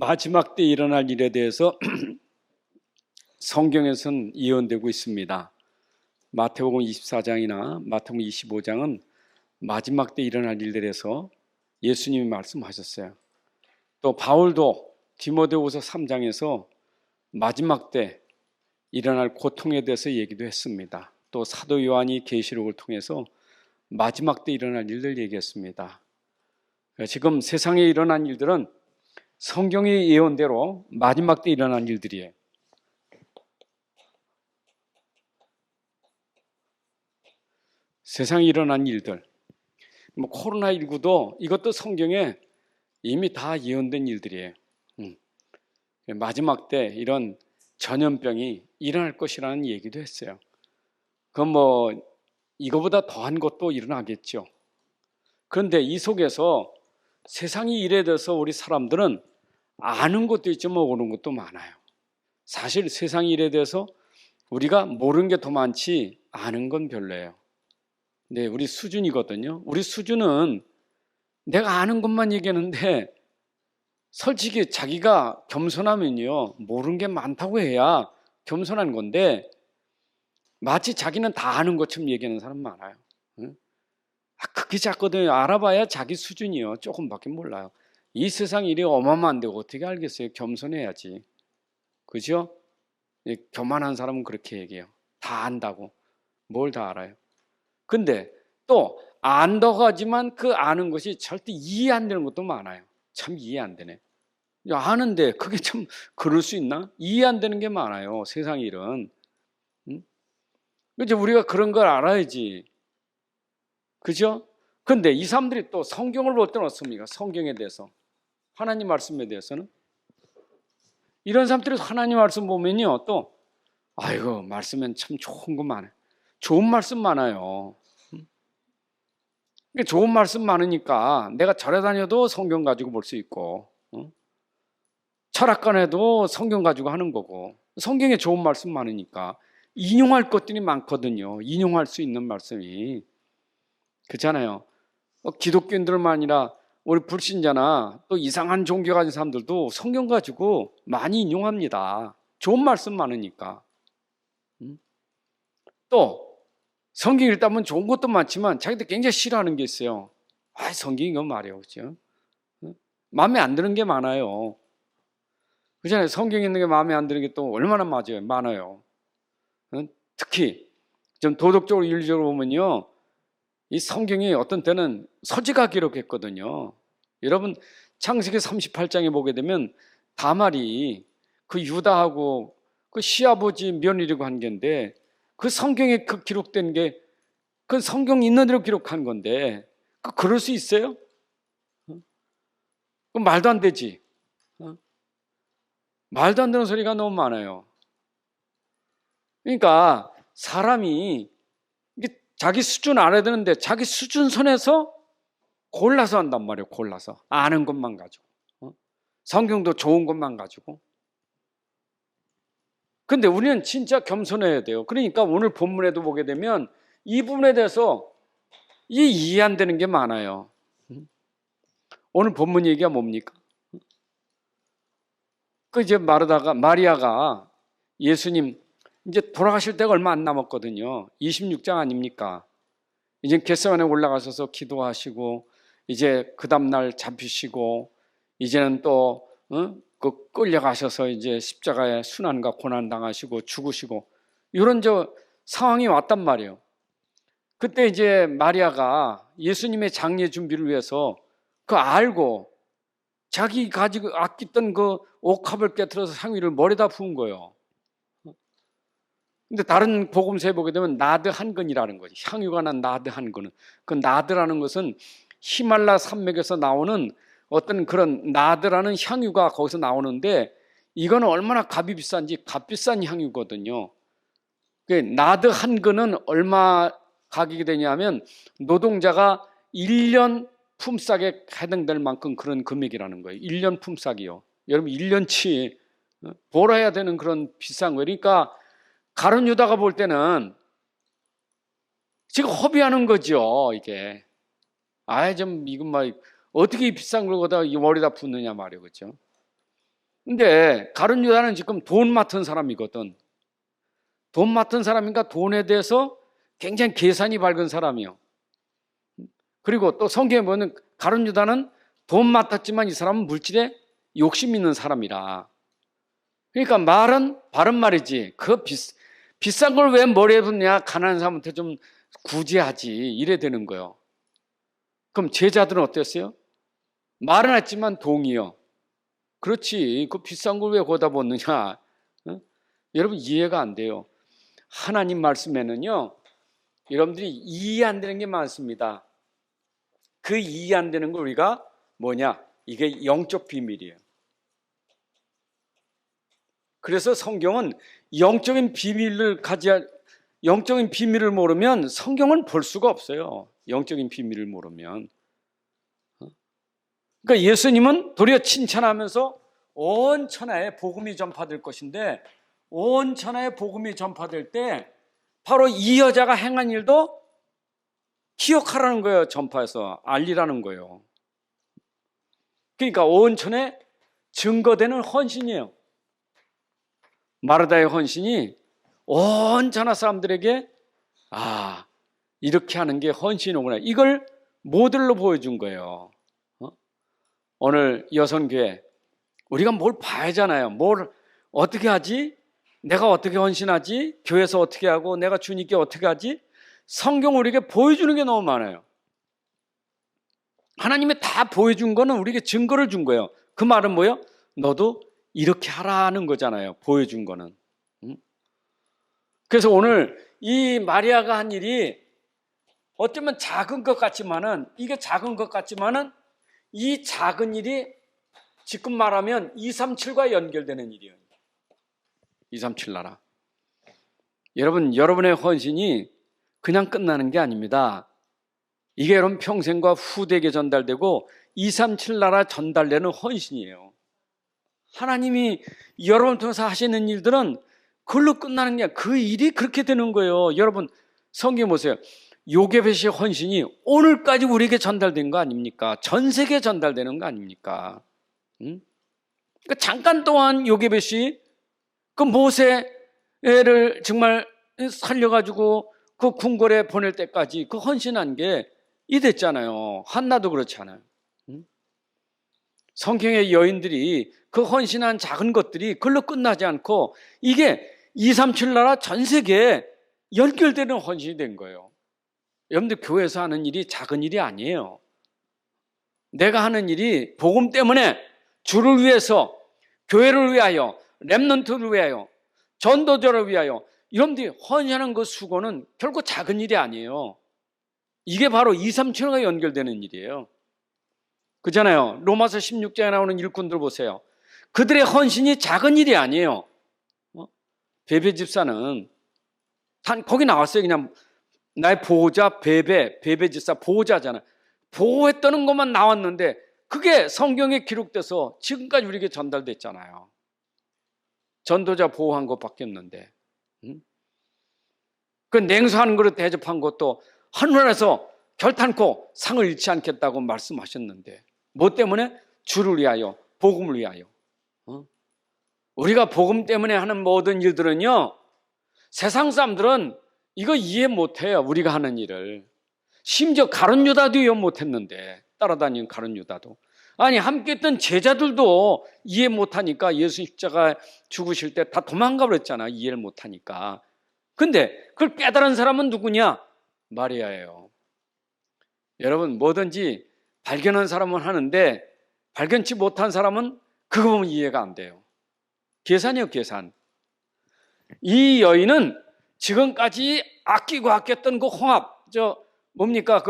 마지막 때 일어날 일에 대해서 성경에서는 예언되고 있습니다. 마태복음 24장이나 마태복음 25장은 마지막 때 일어날 일들에서 예수님이 말씀하셨어요. 또 바울도 디모데후서 3장에서 마지막 때 일어날 고통에 대해서 얘기도 했습니다. 또 사도 요한이 계시록을 통해서 마지막 때 일어날 일들 얘기했습니다. 지금 세상에 일어난 일들은 성경의 예언대로 마지막 때 일어난 일들이에요. 세상에 일어난 일들, 코로나19도 이것도 성경에 이미 다 예언된 일들이에요. 마지막 때 이런 전염병이 일어날 것이라는 얘기도 했어요. 그건 이거보다 더한 것도 일어나겠죠. 그런데 이 속에서 세상이 일에 대해서 우리 사람들은 아는 것도 있지만 모르는 것도 많아요. 사실 세상 일에 대해서 우리가 모르는 게 더 많지 아는 건 별로예요. 네, 우리 수준이거든요. 우리 수준은 내가 아는 것만 얘기하는데 솔직히 자기가 겸손하면요, 모르는 게 많다고 해야 겸손한 건데 마치 자기는 다 아는 것처럼 얘기하는 사람 많아요. 그게 작거든요. 알아봐야 자기 수준이요, 조금밖에 몰라요. 이 세상 일이 어마어마한데 어떻게 알겠어요? 겸손해야지. 그죠? 교만한 사람은 그렇게 얘기해요. 다 안다고. 뭘 다 알아요. 근데 또 안다고 하지만 그 아는 것이 절대 이해 안 되는 것도 많아요. 참 이해 안 되네. 아는데 그게 참 그럴 수 있나? 이해 안 되는 게 많아요. 세상 일은. 이제 우리가 그런 걸 알아야지. 그죠? 근데 이 사람들이 또 성경을 볼 때는 어떻습니까? 성경에 대해서. 하나님 말씀에 대해서는. 이런 사람들이 하나님 말씀 보면요, 또 아이고 말씀엔 참 좋은 거 많아요. 좋은 말씀 많아요. 좋은 말씀 많으니까 내가 절에 다녀도 성경 가지고 볼 수 있고, 철학관에도 성경 가지고 하는 거고, 성경에 좋은 말씀 많으니까 인용할 것들이 많거든요. 인용할 수 있는 말씀이. 그렇잖아요. 기독교인들만 아니라 우리 불신자나 또 이상한 종교 가진 사람들도 성경 가지고 많이 인용합니다. 좋은 말씀 많으니까. 또 성경 읽다 보면 좋은 것도 많지만 자기들 굉장히 싫어하는 게 있어요. 성경이 이건 말이에요. 그렇죠? 마음에 안 드는 게 많아요. 그렇잖아요. 성경에 있는 게 마음에 안 드는 게 또 얼마나 많아요. 특히 좀 도덕적으로 윤리적으로 보면요, 이 성경이 어떤 때는 서지가 기록했거든요. 여러분 창세기 38장에 보게 되면 다말이 그 유다하고 그 시아버지 며느리고 한 게인데, 그 성경에 그 기록된 게 그 성경 있는 대로 기록한 건데 그럴 수 있어요? 그 말도 안 되지. 말도 안 되는 소리가 너무 많아요. 그러니까 사람이 자기 수준 알아야 되는데 자기 수준 선에서 골라서 한단 말이에요. 골라서 아는 것만 가지고, 성경도 좋은 것만 가지고. 근데 우리는 진짜 겸손해야 돼요. 그러니까 오늘 본문에도 보게 되면 이 부분에 대해서 이해 안 되는 게 많아요. 오늘 본문 얘기가 뭡니까? 이제 마리아가 예수님 이제 돌아가실 때가 얼마 안 남았거든요. 26장 아닙니까? 이제 겟세마네 올라가셔서 기도하시고 이제 그 다음날 잡히시고 이제는 또 그 끌려가셔서 이제 십자가에 순환과 고난 당하시고 죽으시고 이런 상황이 왔단 말이에요. 그때 이제 마리아가 예수님의 장례 준비를 위해서 그 알고 자기 가지고 아꼈던 그 옥합을 깨트려서 향유를 머리다 부은 거예요. 근데 다른 복음서에 보게 되면 나드 한 근이라는 거지. 향유가 난 나드 한 근은. 그 나드라는 것은 히말라 산맥에서 나오는 어떤 그런 나드라는 향유가 거기서 나오는데, 이거는 얼마나 값이 비싼지 값비싼 향유거든요. 나드 한 근은 얼마 가격이 되냐면 노동자가 1년 품삯에 해당될 만큼 그런 금액이라는 거예요. 1년 품삯이요. 여러분 1년치 벌어야 되는 그런 비싼 거예요. 그러니까 가룟 유다가 볼 때는 지금 허비하는 거죠. 이게 이건 어떻게 비싼 걸 거다 이 머리다 붓느냐 말이에요. 그렇죠? 근데 가룟 유다는 지금 돈 맡은 사람이거든. 돈 맡은 사람인가 돈에 대해서 굉장히 계산이 밝은 사람이요. 그리고 또 성경에 보면 가룟 유다는 돈 맡았지만 이 사람은 물질에 욕심 있는 사람이라. 그러니까 말은 바른 말이지. 그 비싼 걸 왜 머리에 붓냐? 가난한 사람한테 좀 구제하지. 이래 되는 거예요. 그럼 제자들은 어땠어요? 말은 했지만 동의요. 그렇지. 그 비싼 걸 왜 거기다 붓느냐? 어? 여러분 이해가 안 돼요. 하나님 말씀에는요, 여러분들이 이해 안 되는 게 많습니다. 그 이해 안 되는 걸 우리가 뭐냐? 이게 영적 비밀이에요. 그래서 성경은 영적인 비밀을 모르면 성경을 볼 수가 없어요. 영적인 비밀을 모르면. 그러니까 예수님은 도리어 칭찬하면서 온 천하에 복음이 전파될 것인데, 온 천하에 복음이 전파될 때 바로 이 여자가 행한 일도 기억하라는 거예요. 전파해서 알리라는 거예요. 그러니까 온 천하에 증거되는 헌신이에요. 마르다의 헌신이 온 천하 사람들에게 이렇게 하는 게 헌신이구나, 이걸 모델로 보여준 거예요. 오늘 여성교회 우리가 뭘 봐야 하잖아요. 뭘 어떻게 하지? 내가 어떻게 헌신하지? 교회에서 어떻게 하고 내가 주님께 어떻게 하지? 성경 우리에게 보여주는 게 너무 많아요. 하나님이 다 보여준 거는 우리에게 증거를 준 거예요. 그 말은 뭐예요? 너도 이렇게 하라는 거잖아요. 보여준 거는. 그래서 오늘 이 마리아가 한 일이 어쩌면 작은 것 같지만은, 이게 작은 것 같지만은 이 작은 일이 지금 말하면 237과 연결되는 일이에요. 237 나라. 여러분, 여러분의 헌신이 그냥 끝나는 게 아닙니다. 이게 여러분 평생과 후대에게 전달되고 237 나라 전달되는 헌신이에요. 하나님이 여러분 통해서 하시는 일들은 그걸로 끝나는 게 아니라 그 일이 그렇게 되는 거예요. 여러분 성경 보세요. 요게벳의 헌신이 오늘까지 우리에게 전달된 거 아닙니까? 전 세계에 전달되는 거 아닙니까? 그러니까 잠깐 동안 요게벳이 그 모세를 정말 살려가지고 그 궁궐에 보낼 때까지 그 헌신한 게 이랬잖아요. 한나도 그렇잖아요. 성경의 여인들이 그 헌신한 작은 것들이 그걸로 끝나지 않고 이게 237 나라 전 세계에 연결되는 헌신이 된 거예요. 여러분들 교회에서 하는 일이 작은 일이 아니에요. 내가 하는 일이 복음 때문에 주를 위해서, 교회를 위하여, 렘넌트를 위하여, 전도자를 위하여, 여러분들이 헌신하는 그 수고는 결코 작은 일이 아니에요. 이게 바로 237과 연결되는 일이에요. 그잖아요. 로마서 16장에 나오는 일꾼들 보세요. 그들의 헌신이 작은 일이 아니에요. 베베 집사는 거기 나왔어요. 그냥 나의 보호자 베베 집사 보호자잖아요. 보호했다는 것만 나왔는데 그게 성경에 기록돼서 지금까지 우리에게 전달됐잖아요. 전도자 보호한 것 바뀌었는데, 그 냉수 한 그릇 대접한 것도 하늘에서 결탄코 상을 잃지 않겠다고 말씀하셨는데, 뭐 때문에? 주를 위하여, 복음을 위하여. 우리가 복음 때문에 하는 모든 일들은요, 세상 사람들은 이거 이해 못해요. 우리가 하는 일을. 심지어 가룟 유다도 이해 못했는데, 따라다니는 가룟 유다도. 아니, 함께 했던 제자들도 이해 못하니까 예수 십자가 죽으실 때 다 도망가 버렸잖아. 이해를 못하니까. 근데 그걸 깨달은 사람은 누구냐? 마리아예요. 여러분, 뭐든지 발견한 사람은 하는데 발견치 못한 사람은 그거 보면 이해가 안 돼요. 계산이에요, 계산. 이 여인은 지금까지 아끼고 아꼈던 그 홍합, 뭡니까?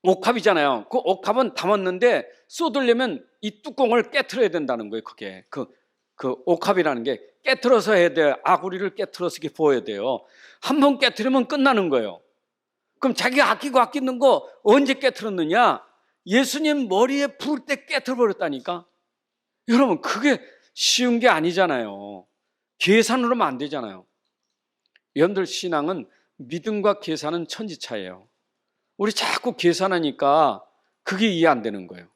옥합이잖아요. 그 옥합은 담았는데 쏟으려면 이 뚜껑을 깨트려야 된다는 거예요. 그게 그 옥합이라는 게 깨트려서 해야 돼요. 아구리를 깨트려서 이렇게 부어야 돼요. 한 번 깨트리면 끝나는 거예요. 그럼 자기가 아끼고 아끼는 거 언제 깨트렸느냐? 예수님 머리에 부을 때 깨트려 버렸다니까. 여러분, 그게 쉬운 게 아니잖아요. 계산으로만 안 되잖아요. 여러분들 신앙은 믿음과 계산은 천지차예요. 우리 자꾸 계산하니까 그게 이해 안 되는 거예요.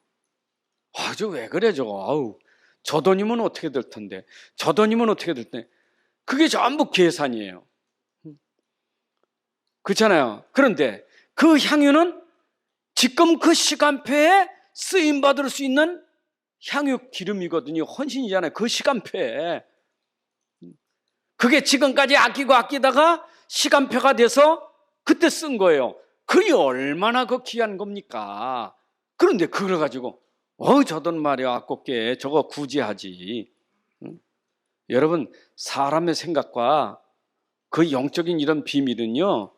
저 왜 그래 저거. 저 돈이면 어떻게 될 텐데, 저 돈이면 어떻게 될 텐데. 그게 전부 계산이에요. 그렇잖아요. 그런데 그 향유는 지금 그 시간표에 쓰임받을 수 있는 향유 기름이거든요. 헌신이잖아요. 그 시간표에. 그게 지금까지 아끼다가 시간표가 돼서 그때 쓴 거예요. 그게 얼마나 그 귀한 겁니까? 그런데 그걸 가지고 저 돈 말이야 아깝게 저거 굳이 하지. 여러분, 사람의 생각과 그 영적인 이런 비밀은요,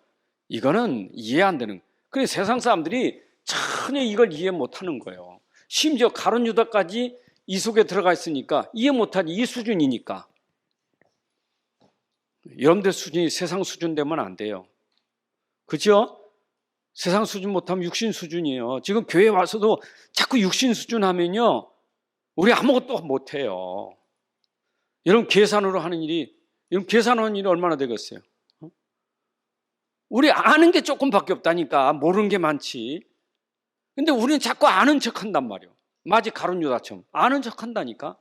이거는 이해 안 되는. 그래 세상 사람들이 전혀 이걸 이해 못하는 거예요. 심지어 가룟 유다까지 이 속에 들어가 있으니까 이해 못하지. 이 수준이니까. 여러분들 수준이 세상 수준 되면 안 돼요. 그죠? 세상 수준 못하면 육신 수준이에요. 지금 교회 와서도 자꾸 육신 수준 하면요, 우리 아무것도 못해요. 여러분 계산으로 하는 일이, 여러분 계산하는 일이 얼마나 되겠어요? 우리 아는 게 조금밖에 없다니까. 모르는 게 많지. 근데 우리는 자꾸 아는 척 한단 말이에요. 마치 가룟 유다처럼 아는 척 한다니까.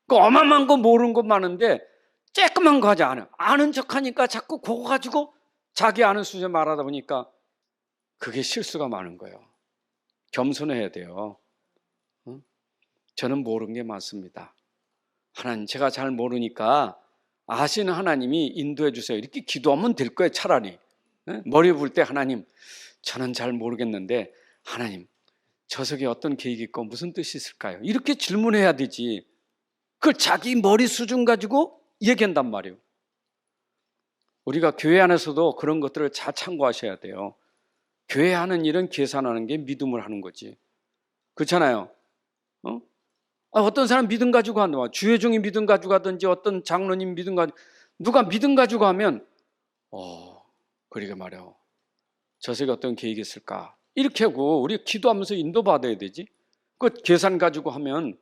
그 어마어마한 거 모르는 거 많은데 쬐끄만 거 하지 않아. 아는 척 하니까 자꾸 그거 가지고 자기 아는 수준에 말하다 보니까 그게 실수가 많은 거예요. 겸손해야 돼요. 저는 모르는 게 많습니다. 하나님, 제가 잘 모르니까 아시는 하나님이 인도해 주세요. 이렇게 기도하면 될 거예요. 차라리 머리 볼 때 하나님, 저는 잘 모르겠는데 하나님, 저 속에 어떤 계획이 있고 무슨 뜻이 있을까요? 이렇게 질문해야 되지. 그걸 자기 머리 수준 가지고 얘기한단 말이에요. 우리가 교회 안에서도 그런 것들을 잘 참고하셔야 돼요. 교회 하는 일은 계산하는 게 믿음을 하는 거지. 그렇잖아요. 어떤 사람 믿음 가지고 한다. 주회종이 믿음 가지고 하든지 어떤 장로님 믿음 가지고, 누가 믿음 가지고 하면 그러게 말이야, 저 속에 어떤 계획이 있을까, 이렇게 하고 우리 기도하면서 인도받아야 되지. 그 계산 가지고 하면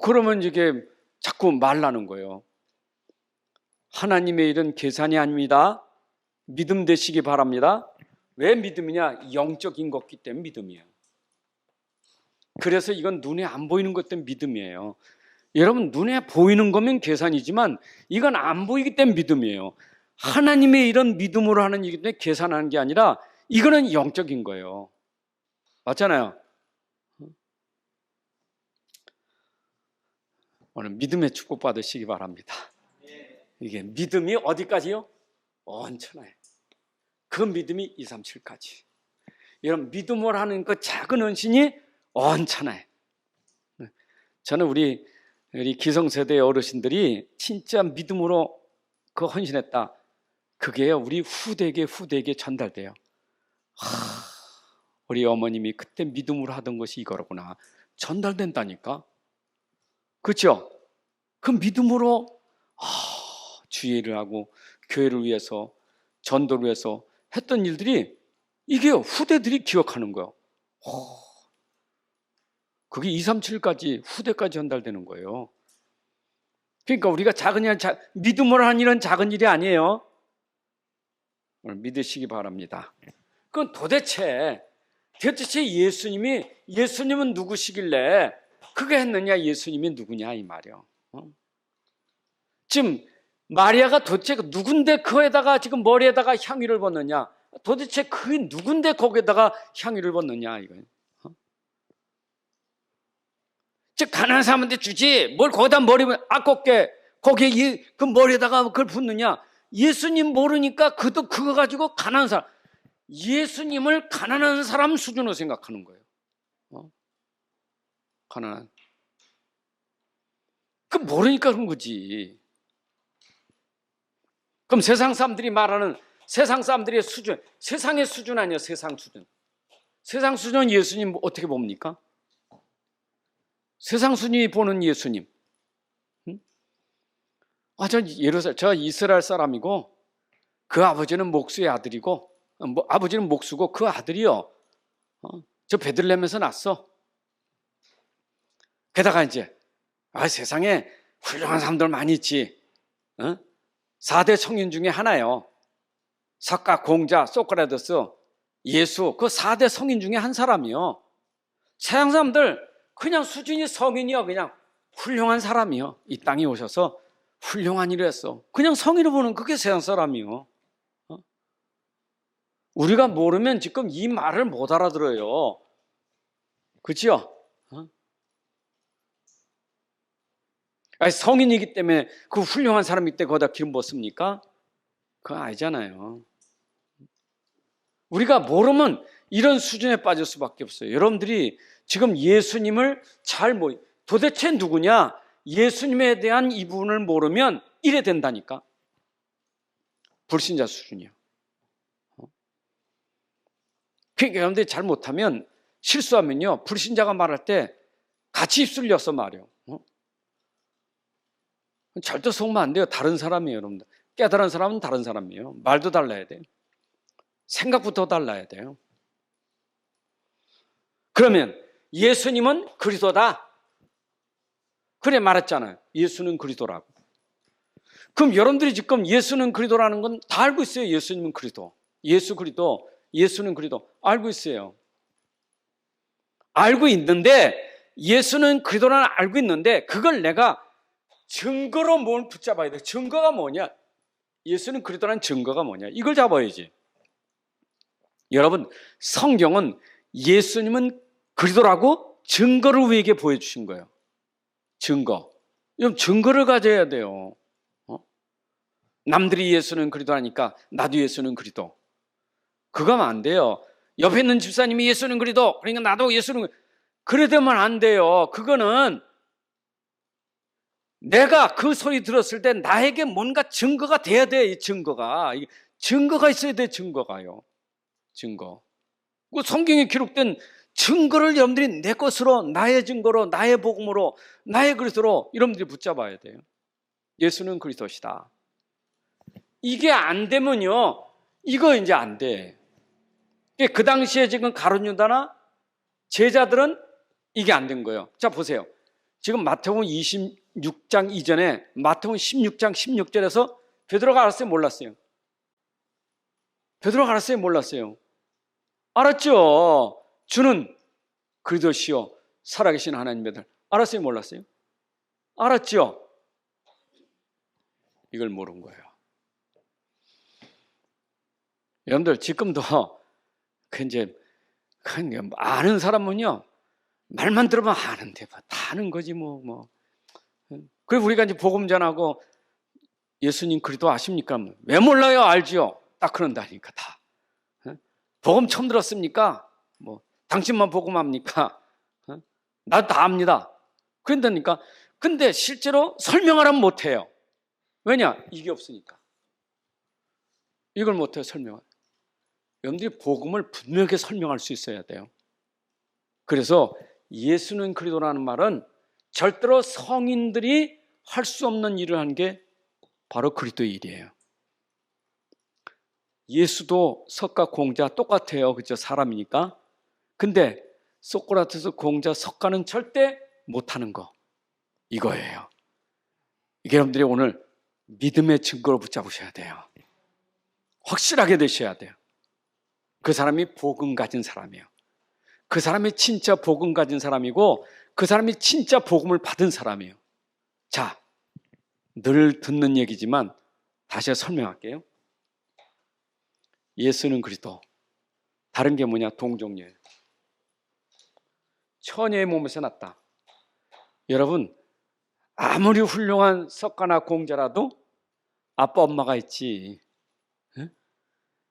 그러면 이게 자꾸 말라는 거예요. 하나님의 일은 계산이 아닙니다. 믿음 되시기 바랍니다. 왜 믿음이냐? 영적인 것이기 때문에 믿음이에요. 그래서 이건 눈에 안 보이는 것 때문에 믿음이에요. 여러분, 눈에 보이는 거면 계산이지만 이건 안 보이기 때문에 믿음이에요. 하나님의 이런 믿음으로 하는 일이기 때문에 계산하는 게 아니라 이거는 영적인 거예요. 맞잖아요. 오늘 믿음의 축복 받으시기 바랍니다. 이게 믿음이 어디까지요? 온천해. 그 믿음이 2, 3, 7까지. 여러분, 믿음으로 하는 그 작은 헌신이 온천해. 저는 우리 기성세대의 어르신들이 진짜 믿음으로 그 헌신했다. 그게 우리 후대에게 전달돼요. 우리 어머님이 그때 믿음으로 하던 것이 이거로구나. 전달된다니까. 그렇죠? 그 믿음으로 주의를 하고 교회를 위해서, 전도를 위해서 했던 일들이 이게 후대들이 기억하는 거예요. 그게 2, 3, 7까지 후대까지 전달되는 거예요. 그러니까 우리가 작은 일, 믿음으로 하는 일은 작은 일이 아니에요. 오늘 믿으시기 바랍니다. 그건 도대체 예수님은 누구시길래 그게 했느냐, 예수님이 누구냐 이 말이요. 지금 마리아가 도대체 누군데 그에다가 지금 머리에다가 향유를 붓느냐? 도대체 그게 누군데 거기에다가 향유를 붓느냐 이거예요. 즉 가난한 사람한테 주지 뭘 거기다 머리 아깝게 거기에 그 머리에다가 그걸 붓느냐? 예수님 모르니까 그거 가지고 가난한 사람, 예수님을 가난한 사람 수준으로 생각하는 거예요. 가난한. 그 모르니까 그런 거지. 그럼 세상 사람들이 말하는 세상 사람들의 수준, 세상의 수준 아니에요. 세상 수준. 세상 수준은 예수님 어떻게 봅니까? 세상 수준이 보는 예수님. 저 이스라엘 사람이고 그 아버지는 목수의 아들이고 아버지는 목수고 그 아들이요. 저 베들레헴에서 났어. 게다가 이제 세상에 훌륭한 사람들 많이 있지. 4대 성인 중에 하나예요. 석가, 공자, 소크라테스, 예수, 그 4대 성인 중에 한 사람이요. 서양 사람들 그냥 수준이 성인이요. 그냥 훌륭한 사람이요. 이 땅에 오셔서 훌륭한 일을 했어. 그냥 성인을 보는 그게 세상 사람이요. 우리가 모르면 지금 이 말을 못 알아들어요. 그렇죠? 아니, 성인이기 때문에 그 훌륭한 사람이기 때문에 거기다 기름 붓습니까? 그거 아니잖아요. 우리가 모르면 이런 수준에 빠질 수밖에 없어요. 여러분들이 지금 예수님을 도대체 누구냐? 예수님에 대한 이 부분을 모르면 이래 된다니까. 불신자 수준이요. 그러니까 여러분들이 잘못하면, 실수하면요, 불신자가 말할 때 같이 입술려서 말이요. 절대 속으면 안 돼요. 다른 사람이에요, 여러분들. 깨달은 사람은 다른 사람이에요. 말도 달라야 돼요. 생각부터 달라야 돼요. 그러면 예수님은 그리스도다. 그래 말했잖아요. 예수는 그리스도라고. 그럼 여러분들이 지금 예수는 그리스도라는 건 다 알고 있어요. 예수님은 그리스도. 예수 그리스도, 예수는 그리스도 알고 있어요. 알고 있는데, 예수는 그리스도라는 알고 있는데, 그걸 내가 증거로 뭘 붙잡아야 돼. 증거가 뭐냐? 예수는 그리스도라는 증거가 뭐냐? 이걸 잡아야지. 여러분, 성경은 예수님은 그리스도라고 증거를 우리에게 보여주신 거예요. 증거. 여러분, 증거를 가져야 돼요. 남들이 예수는 그리스도라니까 나도 예수는 그리스도. 그거 하면 안 돼요. 옆에 있는 집사님이 예수는 그리스도, 그러니까 나도 예수는 그리스도. 그래 되면 안 돼요. 그거는 내가 그 소리 들었을 때 나에게 뭔가 증거가 돼야 돼. 이 증거가 있어야 돼. 증거가요. 증거. 그 성경에 기록된 증거를 여러분들이 내 것으로, 나의 증거로, 나의 복음으로, 나의 그리스도로 여러분들이 붙잡아야 돼요. 예수는 그리스도시다. 이게 안 되면요, 이거 이제 안 돼. 그 당시에 지금 가룟 유다나 제자들은 이게 안 된 거예요. 자, 보세요. 지금 마태복음 26장 이전에 마태복음 16장 16절에서 베드로가 알았어요, 몰랐어요? 베드로가 알았어요, 몰랐어요? 알았죠. 주는 그리스도시요 살아계신 하나님의 아들. 알았어요, 몰랐어요? 알았죠. 이걸 모른 거예요. 여러분들 지금도 이제 아는 사람은요, 말만 들으면 아는데 다 아는 거지 뭐. 그리고 우리가 이제 복음 전하고 예수님 그리스도 아십니까? 왜 몰라요? 알지요. 딱 그런다니까 다. 복음 처음 들었습니까? 당신만 복음합니까? 나도 다 압니다. 그런다니까. 근데 실제로 설명을 하면 못해요. 왜냐? 이게 없으니까. 이걸 못해요, 설명을. 여러분들이 복음을 분명하게 설명할 수 있어야 돼요. 그래서 예수는 그리스도라는 말은 절대로 성인들이 할 수 없는 일을 한 게 바로 그리스도의 일이에요. 예수도 석가 공자 똑같아요. 그죠? 사람이니까. 근데 소크라테스 공자 석가는 절대 못하는 거, 이거예요. 이게 여러분들이 오늘 믿음의 증거로 붙잡으셔야 돼요. 확실하게 되셔야 돼요. 그 사람이 복음 가진 사람이에요. 그 사람이 진짜 복음 가진 사람이고, 그 사람이 진짜 복음을 받은 사람이에요. 자, 늘 듣는 얘기지만 다시 설명할게요. 예수는 그리스도. 다른 게 뭐냐? 동정녀예요. 처녀의 몸에서 났다. 여러분, 아무리 훌륭한 석가나 공자라도 아빠 엄마가 있지.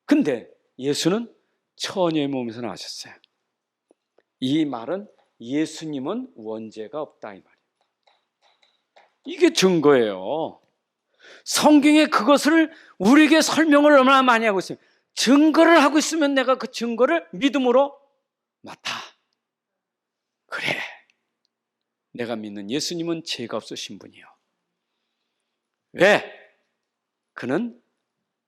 근데 예수는 처녀의 몸에서 나셨어요. 이 말은 예수님은 원죄가 없다, 이 말이에요. 이게 증거예요. 성경에 그것을 우리에게 설명을 얼마나 많이 하고 있어요. 증거를 하고 있으면 내가 그 증거를 믿음으로 맞다. 그래, 내가 믿는 예수님은 죄가 없으신 분이요. 왜? 그는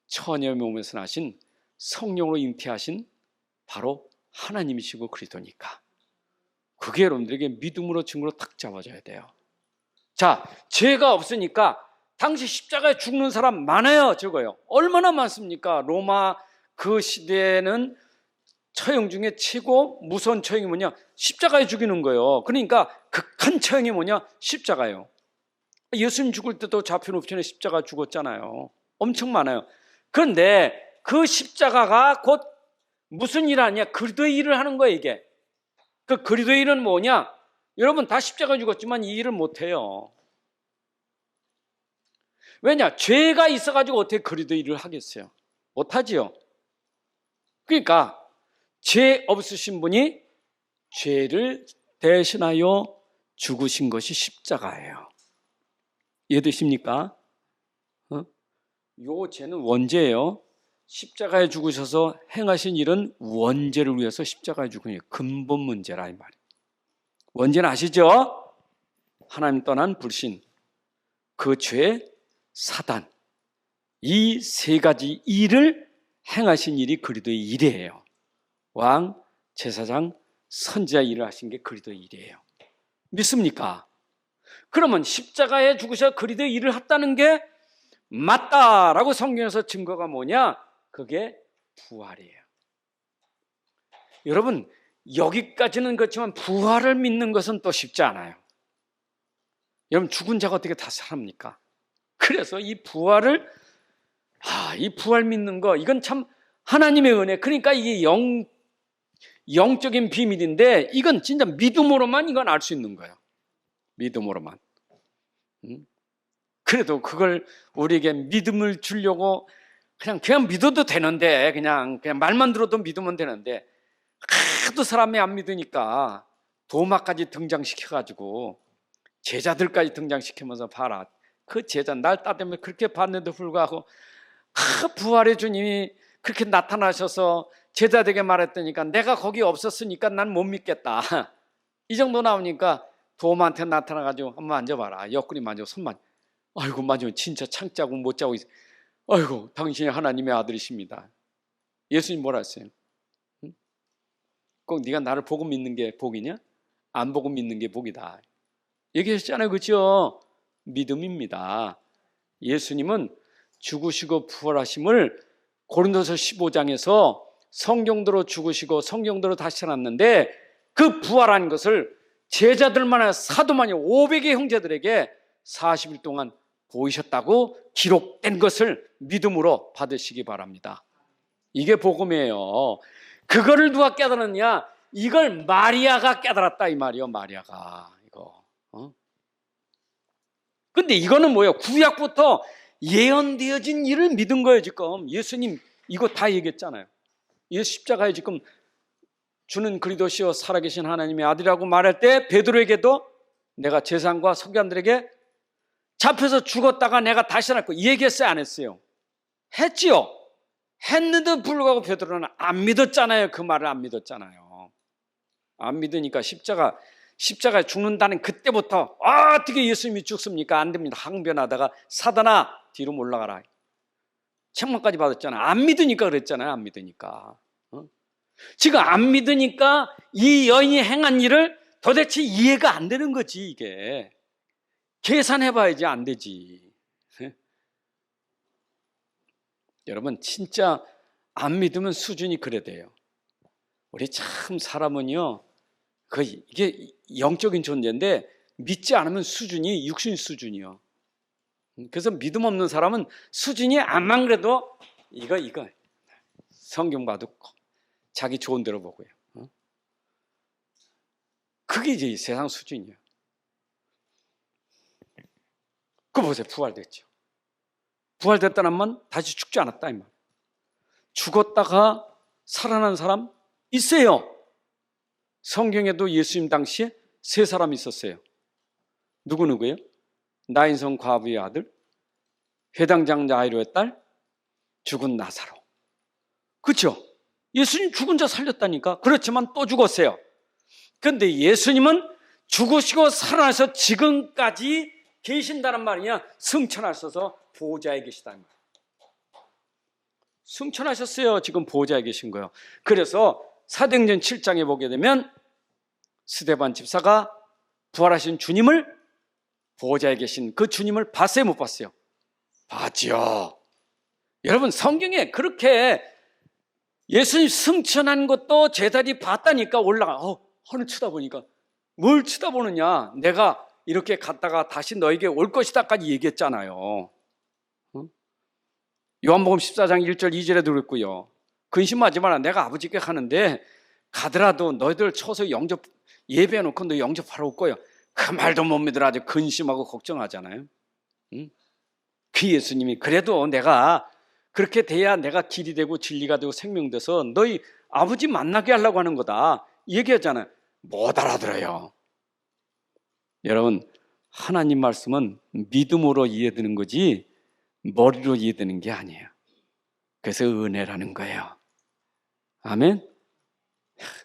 처녀의 몸에서 나신 성령으로 잉태하신 바로 하나님이시고 그리스도니까. 그게 여러분들에게 믿음으로 증거로 탁 잡아줘야 돼요. 자, 죄가 없으니까 당시 십자가에 죽는 사람 많아요. 적어요. 얼마나 많습니까? 로마 그 시대에는 처형 중에 최고 무서운 처형이 뭐냐? 십자가에 죽이는 거예요. 그러니까 극한 처형이 뭐냐? 십자가예요. 예수님 죽을 때도 좌편우편에 십자가 죽었잖아요. 엄청 많아요. 그런데 그 십자가가 곧 무슨 일 아니야? 그리스도의 일을 하는 거예요, 이게. 그 그리스도의 일은 뭐냐? 여러분 다 십자가 죽었지만 이 일을 못해요. 왜냐? 죄가 있어가지고 어떻게 그리스도의 일을 하겠어요? 못하지요. 그러니까 죄 없으신 분이 죄를 대신하여 죽으신 것이 십자가예요. 이해되십니까? 요 죄는 원죄예요. 십자가에 죽으셔서 행하신 일은 원죄를 위해서 십자가에 죽은 일, 근본 문제라 이 말이에요. 원죄는 아시죠? 하나님 떠난 불신, 그 죄, 사단, 이 세 가지 일을 행하신 일이 그리스도의 일이에요. 왕, 제사장, 선지자 일을 하신 게 그리스도의 일이에요. 믿습니까? 그러면 십자가에 죽으셔 그리스도의 일을 했다는 게 맞다라고 성경에서 증거가 뭐냐? 그게 부활이에요. 여러분, 여기까지는 그렇지만 부활을 믿는 것은 또 쉽지 않아요. 여러분, 죽은 자가 어떻게 다 살합니까? 그래서 이 부활을, 이 부활 믿는 거, 이건 참 하나님의 은혜. 그러니까 이게 영적인 비밀인데, 이건 진짜 믿음으로만 이건 알 수 있는 거예요. 믿음으로만. 그래도 그걸 우리에게 믿음을 주려고 그냥 믿어도 되는데, 그냥 말만 들어도 믿으면 되는데, 하도 사람이 안 믿으니까 도마까지 등장시켜가지고 제자들까지 등장시키면서 봐라. 그 제자 날 따대며 그렇게 봤는데도 불구하고 부활의 주님이 그렇게 나타나셔서 제자들에게 말했더니까 내가 거기 없었으니까 난 못 믿겠다. 이 정도 나오니까 도마한테 나타나가지고 한번 만져봐라. 옆구리 만지고 손 만져. 아이고 만지면 진짜 창자고 못 자고 있어. 아이고 당신이 하나님의 아들이십니다. 예수님 뭐라 했어요? 꼭 네가 나를 보고 믿는 게 복이냐? 안 보고 믿는 게 복이다. 얘기하셨잖아요. 그렇죠? 믿음입니다. 예수님은 죽으시고 부활하심을 고린도서 15장에서 성경대로 죽으시고 성경대로 다시 살았는데 그 부활한 것을 제자들만 아니라 사도만이 500의 형제들에게 40일 동안 보이셨다고 기록된 것을 믿음으로 받으시기 바랍니다. 이게 복음이에요. 그거를 누가 깨달았냐? 이걸 마리아가 깨달았다 이 말이에요. 마리아가 이거. 근데 이거는 뭐예요? 구약부터 예언되어진 일을 믿은 거예요. 지금 예수님 이거 다 얘기했잖아요. 예수 십자가에 지금 주는 그리스도시요 살아계신 하나님의 아들이라고 말할 때 베드로에게도 내가 제사장과 서기관들에게 잡혀서 죽었다가 내가 다시 살았고 이 얘기했어요? 안 했어요? 했지요. 했는데도 불구하고 베드로는 안 믿었잖아요. 그 말을 안 믿었잖아요. 안 믿으니까 십자가에 죽는다는 그때부터 어떻게 예수님이 죽습니까? 안 됩니다. 항변하다가 사단아 뒤로 올라가라. 책망까지 받았잖아요. 안 믿으니까 그랬잖아요. 안 믿으니까. 지금 안 믿으니까 이 여인이 행한 일을 도대체 이해가 안 되는 거지. 이게 계산해봐야지 안 되지. 여러분 진짜 안 믿으면 수준이 그래 돼요. 우리 참 사람은요 이게 영적인 존재인데 믿지 않으면 수준이 육신 수준이요. 그래서 믿음 없는 사람은 수준이 안만 그래도 이거 성경 봐도 자기 좋은 대로 보고요. 그게 이제 세상 수준이에요. 그거 보세요. 부활됐죠. 부활됐다는 말 다시 죽지 않았다 이 말. 죽었다가 살아난 사람 있어요. 성경에도 예수님 당시에 세 사람이 있었어요. 누구예요? 나인성 과부의 아들, 회당장 야이로의 딸, 죽은 나사로. 그렇죠? 예수님 죽은 자 살렸다니까. 그렇지만 또 죽었어요. 그런데 예수님은 죽으시고 살아나서 지금까지 계신다는 말이냐? 승천하셔서 보좌에 계시다는 말이에요. 승천하셨어요. 지금 보좌에 계신 거예요. 그래서 사도행전 7장에 보게 되면 스데반 집사가 부활하신 주님을 보좌에 계신 그 주님을 봤어요? 못 봤어요? 봤죠. 여러분 성경에 그렇게 예수님 승천한 것도 제자들이 봤다니까. 하늘 쳐다보니까. 뭘 쳐다보느냐, 내가 이렇게 갔다가 다시 너에게 올 것이다까지 얘기했잖아요. 요한복음 14장 1절 2절에도 그랬고요. 근심하지 마라, 내가 아버지께 가는데 가더라도 너희들 쳐서 예배해놓고 너 영접하러 올 거야. 그 말도 못 믿으라 아주 근심하고 걱정하잖아요. 그 예수님이 그래도 내가 그렇게 돼야 내가 길이 되고 진리가 되고 생명 돼서 너희 아버지 만나게 하려고 하는 거다 얘기하잖아요. 못 알아들어요. 여러분, 하나님 말씀은 믿음으로 이해되는 거지 머리로 이해되는 게 아니에요. 그래서 은혜라는 거예요. 아멘.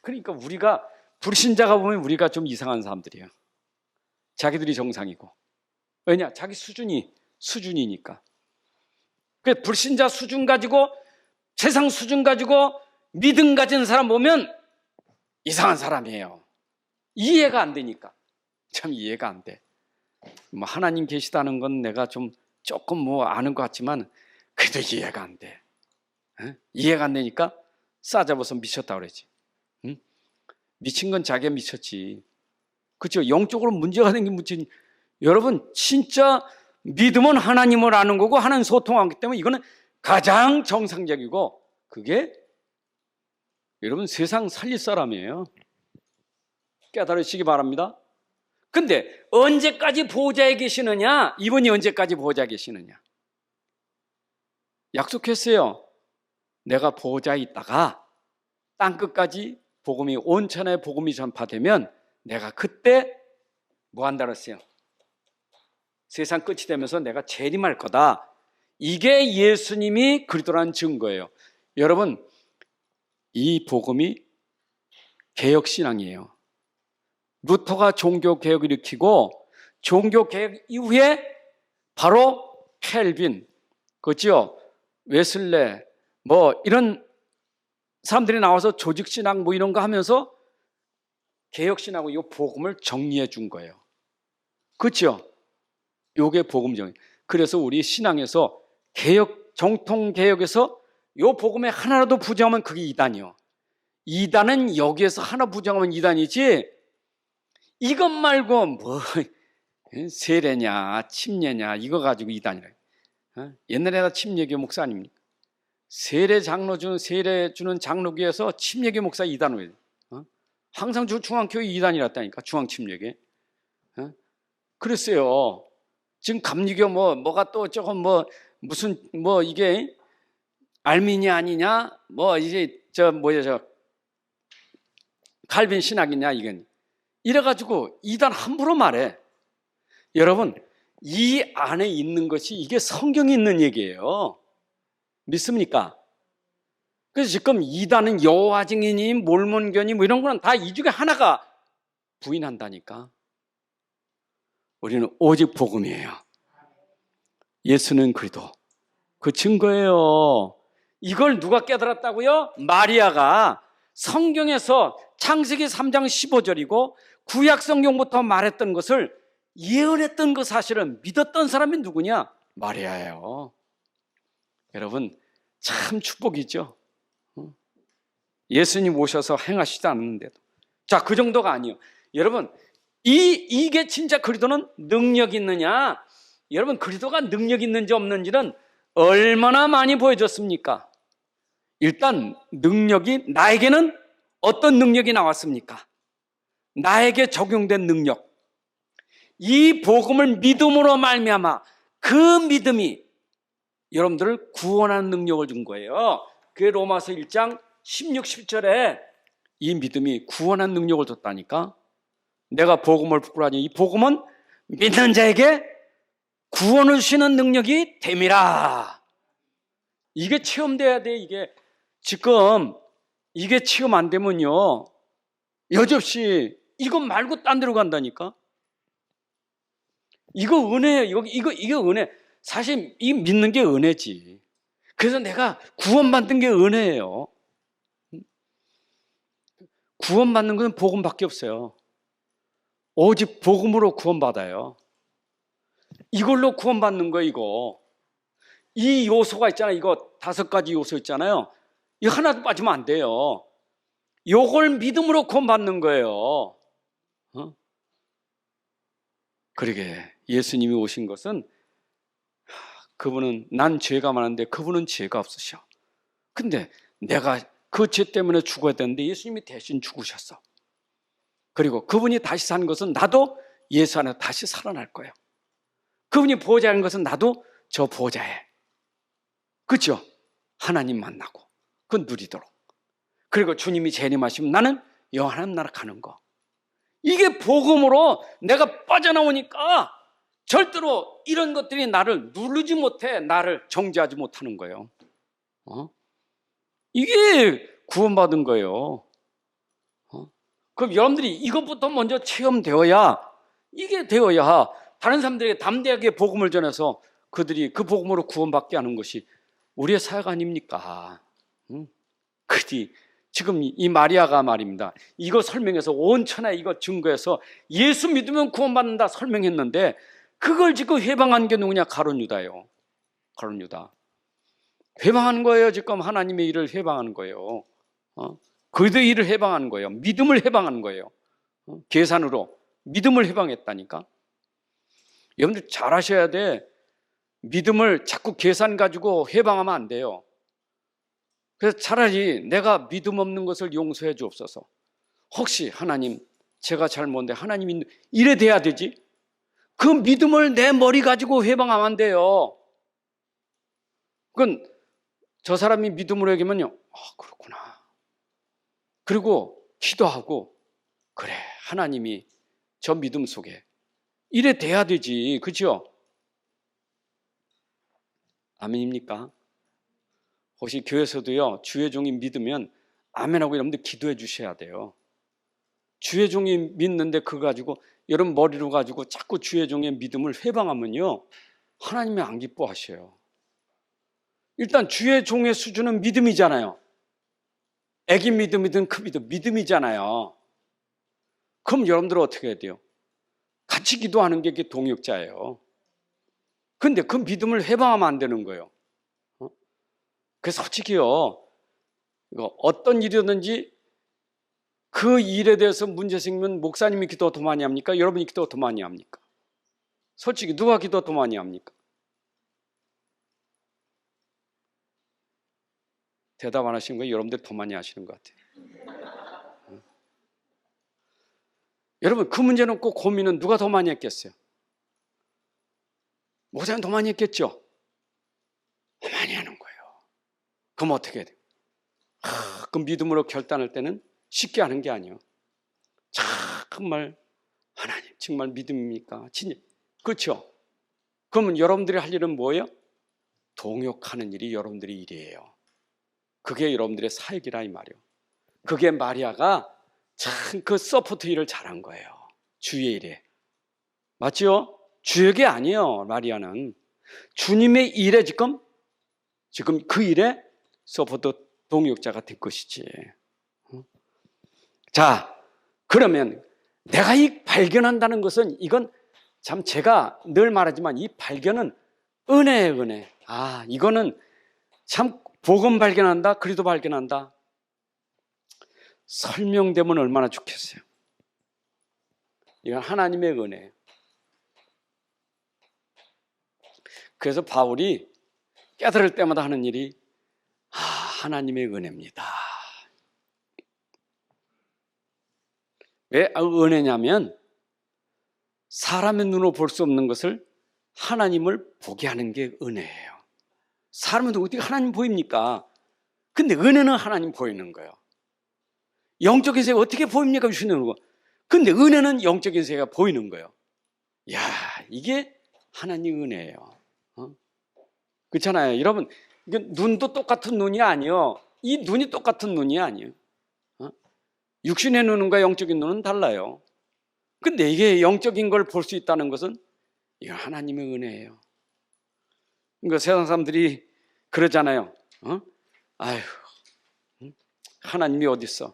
그러니까 우리가 불신자가 보면 우리가 좀 이상한 사람들이에요. 자기들이 정상이고. 왜냐? 자기 수준이니까. 그 불신자 수준 가지고, 세상 수준 가지고 믿음 가진 사람 보면 이상한 사람이에요. 이해가 안 되니까. 참 이해가 안 돼. 뭐 하나님 계시다는 건 내가 조금 아는 것 같지만 그래도 이해가 안 돼. 이해가 안 되니까 싸잡아서 미쳤다 그러지. 미친 건 자기가 미쳤지. 그렇죠? 영적으로 문제가 생긴 문제. 여러분, 진짜 믿음은 하나님을 아는 거고 하나님 소통하기 때문에 이거는 가장 정상적이고, 그게 여러분 세상 살릴 사람이에요. 깨달으시기 바랍니다. 근데 언제까지 보좌에 계시느냐? 이분이 언제까지 보좌에 계시느냐? 약속했어요. 내가 보좌에 있다가 땅끝까지 복음이, 온천에 복음이 전파되면 내가 그때 뭐 한다 그랬어요? 세상 끝이 되면서 내가 재림할 거다. 이게 예수님이 그리스도라는 증거예요. 여러분, 이 복음이 개혁신앙이에요. 루터가 종교개혁을 일으키고 종교개혁 이후에 바로 켈빈, 그렇죠? 웨슬레, 이런 사람들이 나와서 조직신앙 이런 거 하면서 개혁신하고 이 복음을 정리해 준 거예요. 그렇죠? 요게 복음 정리. 그래서 우리 신앙에서 정통개혁에서 요 복음에 하나라도 부정하면 그게 이단이요. 이단은 여기에서 하나 부정하면 이단이지, 이것 말고 세례냐 침례냐 이거 가지고 이단이라. 옛날에 침례교 목사 아닙니까? 세례 주는 장로교에서 침례교 목사 이단으로. 항상 중앙교회 이단이랐다니까, 중앙침례교. 그랬어요. 지금 감리교 뭐가 또 조금 무슨 이게 알미니아 아니냐, 이제 칼빈 신학이냐 이건. 이래가지고 이단 함부로 말해. 여러분, 이 안에 있는 것이 이게 성경에 있는 얘기예요. 믿습니까? 그래서 지금 이단은 여호와 증인이 몰몬교니 이런 거는 다 이 중에 하나가 부인한다니까. 우리는 오직 복음이에요. 예수는 그리스도. 그 증거예요. 이걸 누가 깨달았다고요? 마리아가 성경에서 창세기 3장 15절이고 구약 성경부터 말했던 것을 예언했던 그 사실은 믿었던 사람이 누구냐? 마리아예요. 여러분, 참 축복이죠. 예수님 오셔서 행하시지 않았는데도. 자, 그 정도가 아니에요. 여러분, 이게 진짜 그리스도는 능력이 있느냐? 여러분, 그리스도가 능력이 있는지 없는지는 얼마나 많이 보여줬습니까? 일단 능력이, 나에게는 어떤 능력이 나왔습니까? 나에게 적용된 능력. 이 복음을 믿음으로 말미암아 그 믿음이 여러분들을 구원하는 능력을 준 거예요. 그게 로마서 1장 16, 17절에 이 믿음이 구원하는 능력을 줬다니까. 내가 복음을 부끄러워하니 이 복음은 믿는 자에게 구원을 주시는 능력이 됨이라. 이게 체험돼야 돼. 이게 지금 이게 체험 안 되면요, 여지없이 이거 말고 딴 데로 간다니까. 이거 은혜예요. 이게 은혜. 사실 이 믿는 게 은혜지. 그래서 내가 구원받는 게 은혜예요. 구원받는 건 복음밖에 없어요. 오직 복음으로 구원받아요. 이걸로 구원받는 거. 이거 이 요소가 있잖아요. 이거 5가지 요소 있잖아요. 이 하나도 빠지면 안 돼요. 요걸 믿음으로 구원받는 거예요. 그러게 예수님이 오신 것은 그분은 난 죄가 많은데 그분은 죄가 없으셔. 근데 내가 그 죄 때문에 죽어야 되는데 예수님이 대신 죽으셨어. 그리고 그분이 다시 산 것은 나도 예수 안에 다시 살아날 거예요. 그분이 보호자인 것은 나도 저 보호자에, 그렇죠? 하나님 만나고 그 누리도록. 그리고 주님이 재림하시면 나는 영원한 나라 가는 거. 이게 복음으로 내가 빠져나오니까 절대로 이런 것들이 나를 누르지 못해, 나를 정죄하지 못하는 거예요. 이게 구원받은 거예요. 그럼 여러분들이 이것부터 먼저 체험되어야, 이게 되어야 다른 사람들에게 담대하게 복음을 전해서 그들이 그 복음으로 구원받게 하는 것이 우리의 사역 아닙니까? 그디 지금 이 마리아가 말입니다. 이거 설명해서 온 천하에 이거 증거해서 예수 믿으면 구원받는다 설명했는데 그걸 지금 회방한 게 누구냐? 가룟 유다예요. 가룟 유다. 회방하는 거예요. 지금 하나님의 일을 회방하는 거예요. 그들의 일을 회방하는 거예요. 믿음을 회방하는 거예요. 계산으로 믿음을 회방했다니까. 여러분들 잘 하셔야 돼. 믿음을 자꾸 계산 가지고 회방하면 안 돼요. 그래서 차라리 내가 믿음 없는 것을 용서해 주옵소서. 혹시 하나님 제가 잘못했는데 하나님이 이래 돼야 되지? 그 믿음을 내 머리 가지고 회방하면 안 돼요. 그건 저 사람이 믿음으로 얘기하면요, 그렇구나. 그리고 기도하고, 그래 하나님이 저 믿음 속에 이래 돼야 되지, 그죠? 아멘입니까? 혹시 교회에서도요, 주의 종이 믿으면 아멘하고 여러분들 기도해 주셔야 돼요. 주의 종이 믿는데 그거 가지고 여러분 머리로 가지고 자꾸 주의 종의 믿음을 회방하면요, 하나님이 안 기뻐하셔요. 일단 주의 종의 수준은 믿음이잖아요. 애기 믿음이든 큰 믿음이잖아요. 그럼 여러분들은 어떻게 해야 돼요? 같이 기도하는 게 이게 동역자예요. 근데 그 믿음을 회방하면 안 되는 거예요. 그래서 솔직히요, 어떤 일이든지 그 일에 대해서 문제 생기면 목사님이 기도 더 많이 합니까? 여러분이 기도 더 많이 합니까? 솔직히 누가 기도 더 많이 합니까? 대답 안 하시는 거예요? 여러분들 더 많이 하시는 것 같아요. 여러분 그 문제는 꼭 고민은 누가 더 많이 했겠어요? 목사님 더 많이 했겠죠? 더 많이 하는 거예요. 그럼 어떻게 해야 돼요? 그 믿음으로 결단할 때는 쉽게 하는 게 아니에요. 정말 하나님 정말 믿음입니까? 진짜 그렇죠? 그러면 여러분들이 할 일은 뭐예요? 동역하는 일이 여러분들의 일이에요. 그게 여러분들의 사역이라 이 말이에요. 그게 마리아가 참 그 서포트 일을 잘한 거예요. 주의 일에. 맞죠? 주역이 아니에요. 마리아는 주님의 일에 지금 그 일에 서포트 동역자가 된 것이지. 자, 그러면 내가 이 발견한다는 것은, 이건 참 제가 늘 말하지만 이 발견은 은혜예요, 은혜. 이거는 참 복음 발견한다, 그리스도 발견한다. 설명되면 얼마나 좋겠어요. 이건 하나님의 은혜예요. 그래서 바울이 깨달을 때마다 하는 일이 하나님의 은혜입니다. 왜 은혜냐면 사람의 눈으로 볼 수 없는 것을 하나님을 보게 하는 게 은혜예요. 사람은 어떻게 하나님 보입니까? 근데 은혜는 하나님 보이는 거예요. 영적인 세계가 어떻게 보입니까? 주시는 거. 근데 은혜는 영적인 세계가 보이는 거예요. 야, 이게 하나님 은혜예요. 그렇잖아요. 여러분, 이게 눈도 똑같은 눈이 아니에요. 이 눈이 똑같은 눈이 아니에요. 육신의 눈과 영적인 눈은 달라요. 근데 이게 영적인 걸 볼 수 있다는 것은 이건 하나님의 은혜예요. 그러니까 세상 사람들이 그러잖아요. 아휴, 하나님이 어디 있어?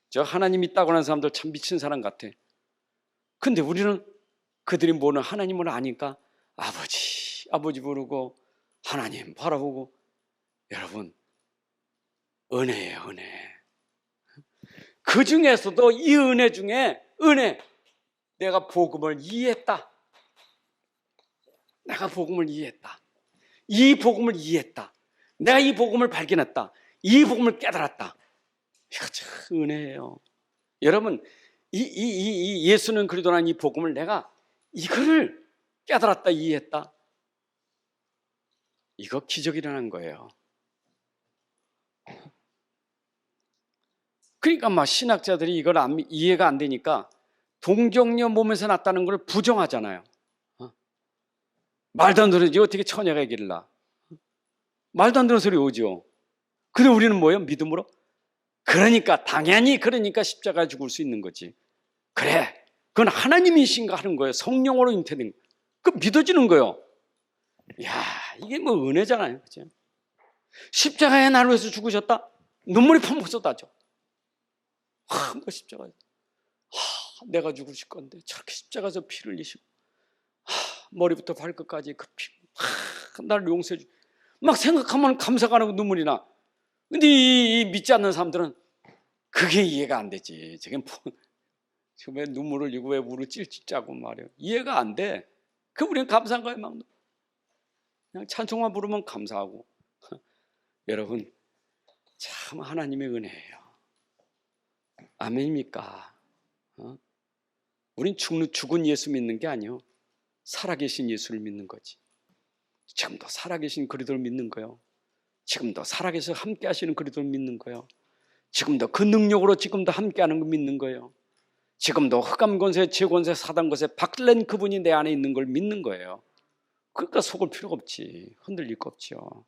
저 하나님 있다고 하는 사람들 참 미친 사람 같아. 근데 우리는 그들이 뭐는 하나님을 아니까 아버지 부르고 하나님 바라보고. 여러분, 은혜예요, 은혜. 그 중에서도 이 은혜 중에 은혜, 내가 복음을 이해했다. 내가 복음을 이해했다. 이 복음을 이해했다. 내가 이 복음을 발견했다. 이 복음을 깨달았다. 이거 참 은혜예요. 여러분, 이 예수는 그리스도라는 이 복음을 내가 이거를 깨달았다, 이해했다. 이거 기적이 일어난 거예요. 그러니까 막 신학자들이 이걸 이해가 안 되니까 동정녀 몸에서 났다는 걸 부정하잖아요. 말도 안 되는 소리지 어떻게 처녀가 아기를 낳아? 말도 안 되는 소리 오죠. 근데 우리는 뭐예요? 믿음으로? 그러니까 당연히 그러니까 십자가에 죽을 수 있는 거지. 그래, 그건 하나님이신가 하는 거예요. 성령으로 잉태된 거. 그 믿어지는 거예요. 야, 이게 뭐 은혜잖아요, 그죠? 십자가에 나를 위해서 죽으셨다. 눈물이 펑펑 쏟아져. 뭐 십자가에, 내가 죽으실 건데 저렇게 십자가에서 피를 흘리시고, 머리부터 발끝까지 그 피, 나를 용서해 주. 막 생각하면 감사가 나고 눈물이 나. 근데 이 믿지 않는 사람들은 그게 이해가 안 되지. 저게 뭐, 지금 왜 눈물을 흘리고 왜 물을 찔찔 짜고 말이야. 이해가 안 돼. 그 우리는 감사한 거예요. 막 그냥 찬송만 부르면 감사하고. 여러분, 참 하나님의 은혜예요. 아멘입니까? 우린 죽은 예수 믿는 게 아니요, 살아계신 예수를 믿는 거지. 지금도 살아계신 그리스도를 믿는 거예요. 지금도 살아계셔서 함께 하시는 그리스도를 믿는 거예요. 지금도 그 능력으로 지금도 함께하는 거 믿는 거예요. 지금도 흑암 권세, 죄권세, 사단 권세 박들낸 그분이 내 안에 있는 걸 믿는 거예요. 그러니까 속을 필요가 없지. 흔들릴 거 없죠.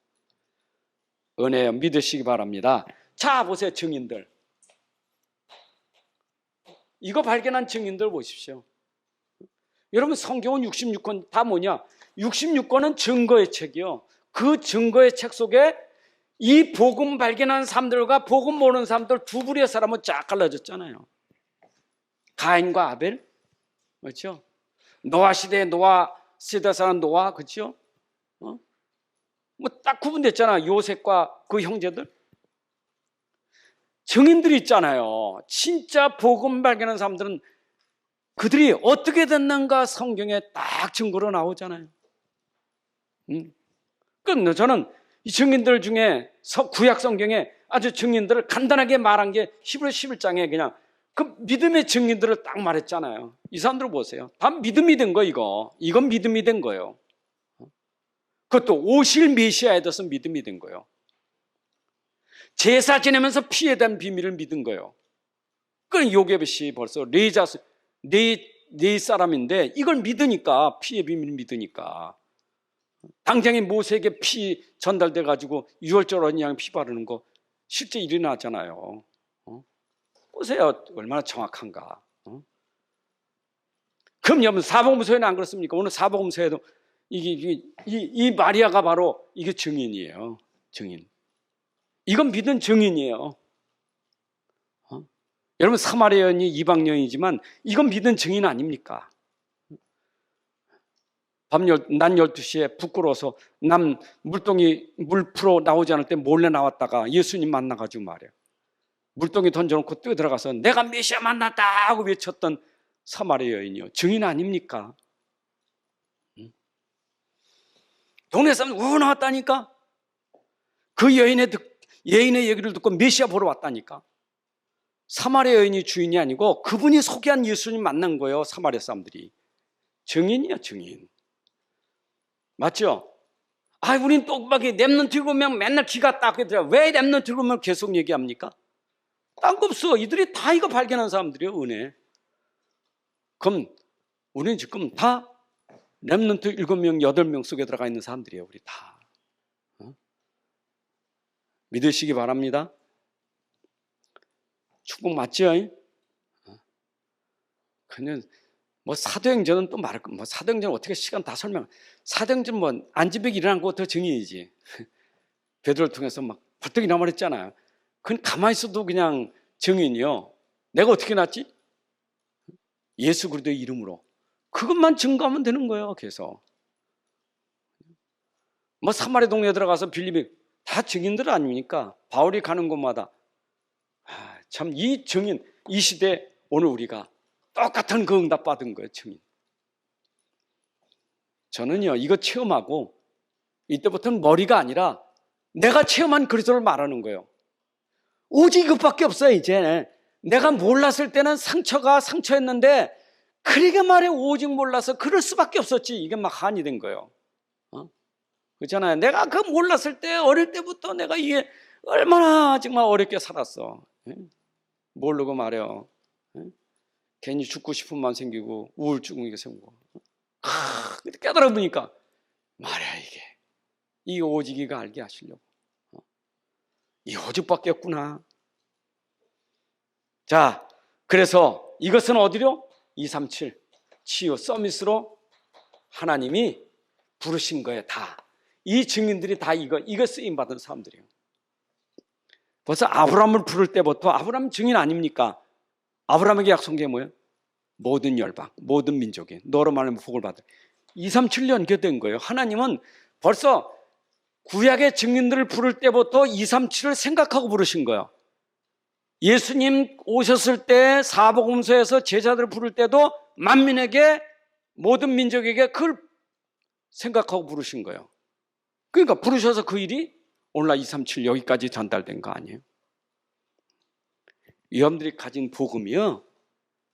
은혜 믿으시기 바랍니다. 자, 보세요, 증인들. 이거 발견한 증인들 보십시오. 여러분, 성경은 66권 다 뭐냐? 66권은 증거의 책이요. 그 증거의 책 속에 이 복음 발견한 사람들과 복음 모르는 사람들 두 부류의 사람은 쫙 갈라졌잖아요. 가인과 아벨, 그렇죠? 노아 시대에 노아 시대 사람 노아, 그렇죠? 뭐 딱 구분됐잖아. 요셉과 그 형제들. 증인들이 있잖아요. 진짜 복음 발견한 사람들은 그들이 어떻게 됐는가 성경에 딱 증거로 나오잖아요. 그런데 저는 이 증인들 중에 구약 성경에 아주 증인들을 간단하게 말한 게 히브리 11장에 그냥 그 믿음의 증인들을 딱 말했잖아요. 이 사람들 보세요. 다 믿음이 된 거, 이건 믿음이 된 거예요. 그것도 오실 메시아에 대해서 믿음이 된 거예요. 제사 지내면서 피에 대한 비밀을 믿은 거예요. 그건 요게벳이 벌써 네 사람인데 이걸 믿으니까, 피의 비밀을 믿으니까. 당장에 모세에게 피 전달돼 가지고 유월절 어린 양 피 바르는 거 실제 일어나잖아요. 보세요, 얼마나 정확한가. 그럼 여러분, 사복음서에는 안 그렇습니까? 오늘 사복음서에도 이 마리아가 바로 이게 증인이에요. 증인. 이건 믿은 증인이에요. 여러분, 사마리아 여인이 이방 여인이지만 이건 믿은 증인 아닙니까? 낮 12시에 부끄러워서 남 물동이 물 풀어 나오지 않을 때 몰래 나왔다가 예수님 만나가지고 말이에요. 물동이 던져놓고 뛰어들어가서 내가 메시아 만났다 하고 외쳤던 사마리아 여인이요. 증인 아닙니까? 동네 사람 우 나왔다니까? 그 여인의 얘기를 듣고 메시아 보러 왔다니까? 사마리아 여인이 주인이 아니고 그분이 소개한 예수님 만난 거예요. 사마리아 사람들이. 증인이야, 증인. 맞죠? 우린 똑박이 렘넌트 읽으면 맨날 기가 딱 그러더라. 왜 렘넌트 읽으면 계속 얘기합니까? 딴 거 없어. 이들이 다 이거 발견한 사람들이에요, 은혜. 그럼 우리는 지금 다 렘넌트 7명, 8명 속에 들어가 있는 사람들이에요, 우리 다. 믿으시기 바랍니다. 축복 맞죠? 그냥 사도행전은 또 말할 거. 사도행전 어떻게 시간 다 설명. 사도행전 안지백이 일어난 것도 증인이지. 베드로를 통해서 막 벌떡 일어나버렸잖아요. 그건 가만히 있어도 그냥 증인이요. 내가 어떻게 났지? 예수 그리스도의 이름으로. 그것만 증거하면 되는 거예요. 계속. 사마리아 동네에 들어가서 빌립이 다 증인들 아닙니까? 바울이 가는 곳마다. 참 이 증인, 이 시대 오늘 우리가 똑같은 그 응답 받은 거예요. 증인. 저는요 이거 체험하고 이때부터는 머리가 아니라 내가 체험한 그리스도를 말하는 거예요. 오직 이것밖에 없어요. 이제 내가 몰랐을 때는 상처가 상처였는데 그러게 말해 오직 몰라서 그럴 수밖에 없었지. 이게 막 한이 된 거예요. 그렇잖아요. 내가 그 몰랐을 때 어릴 때부터 내가 이게 얼마나 정말 어렵게 살았어. 모르고 말이요. 괜히 죽고 싶은 마음 생기고 우울증이 생기고. 깨달아 보니까 말이야 이게 오직이가 알게 하시려고. 이 오직밖에 없구나. 자, 그래서 이것은 어디로? 237 치유 서밋으로 하나님이 부르신 거예요. 다. 이 증인들이 다 이거 쓰임 받은 사람들이에요. 벌써 아브라함을 부를 때부터 아브라함 증인 아닙니까? 아브라함에게 약속한 게 뭐예요? 모든 열방, 모든 민족이 너로 말하면 복을 받을. 237년 연결된 거예요. 하나님은 벌써 구약의 증인들을 부를 때부터 237을 생각하고 부르신 거예요. 예수님 오셨을 때 사복음서에서 제자들을 부를 때도 만민에게 모든 민족에게 그걸 생각하고 부르신 거예요. 그러니까 부르셔서 그 일이 오늘날 237 여기까지 전달된 거 아니에요? 여러분들이 가진 복음이요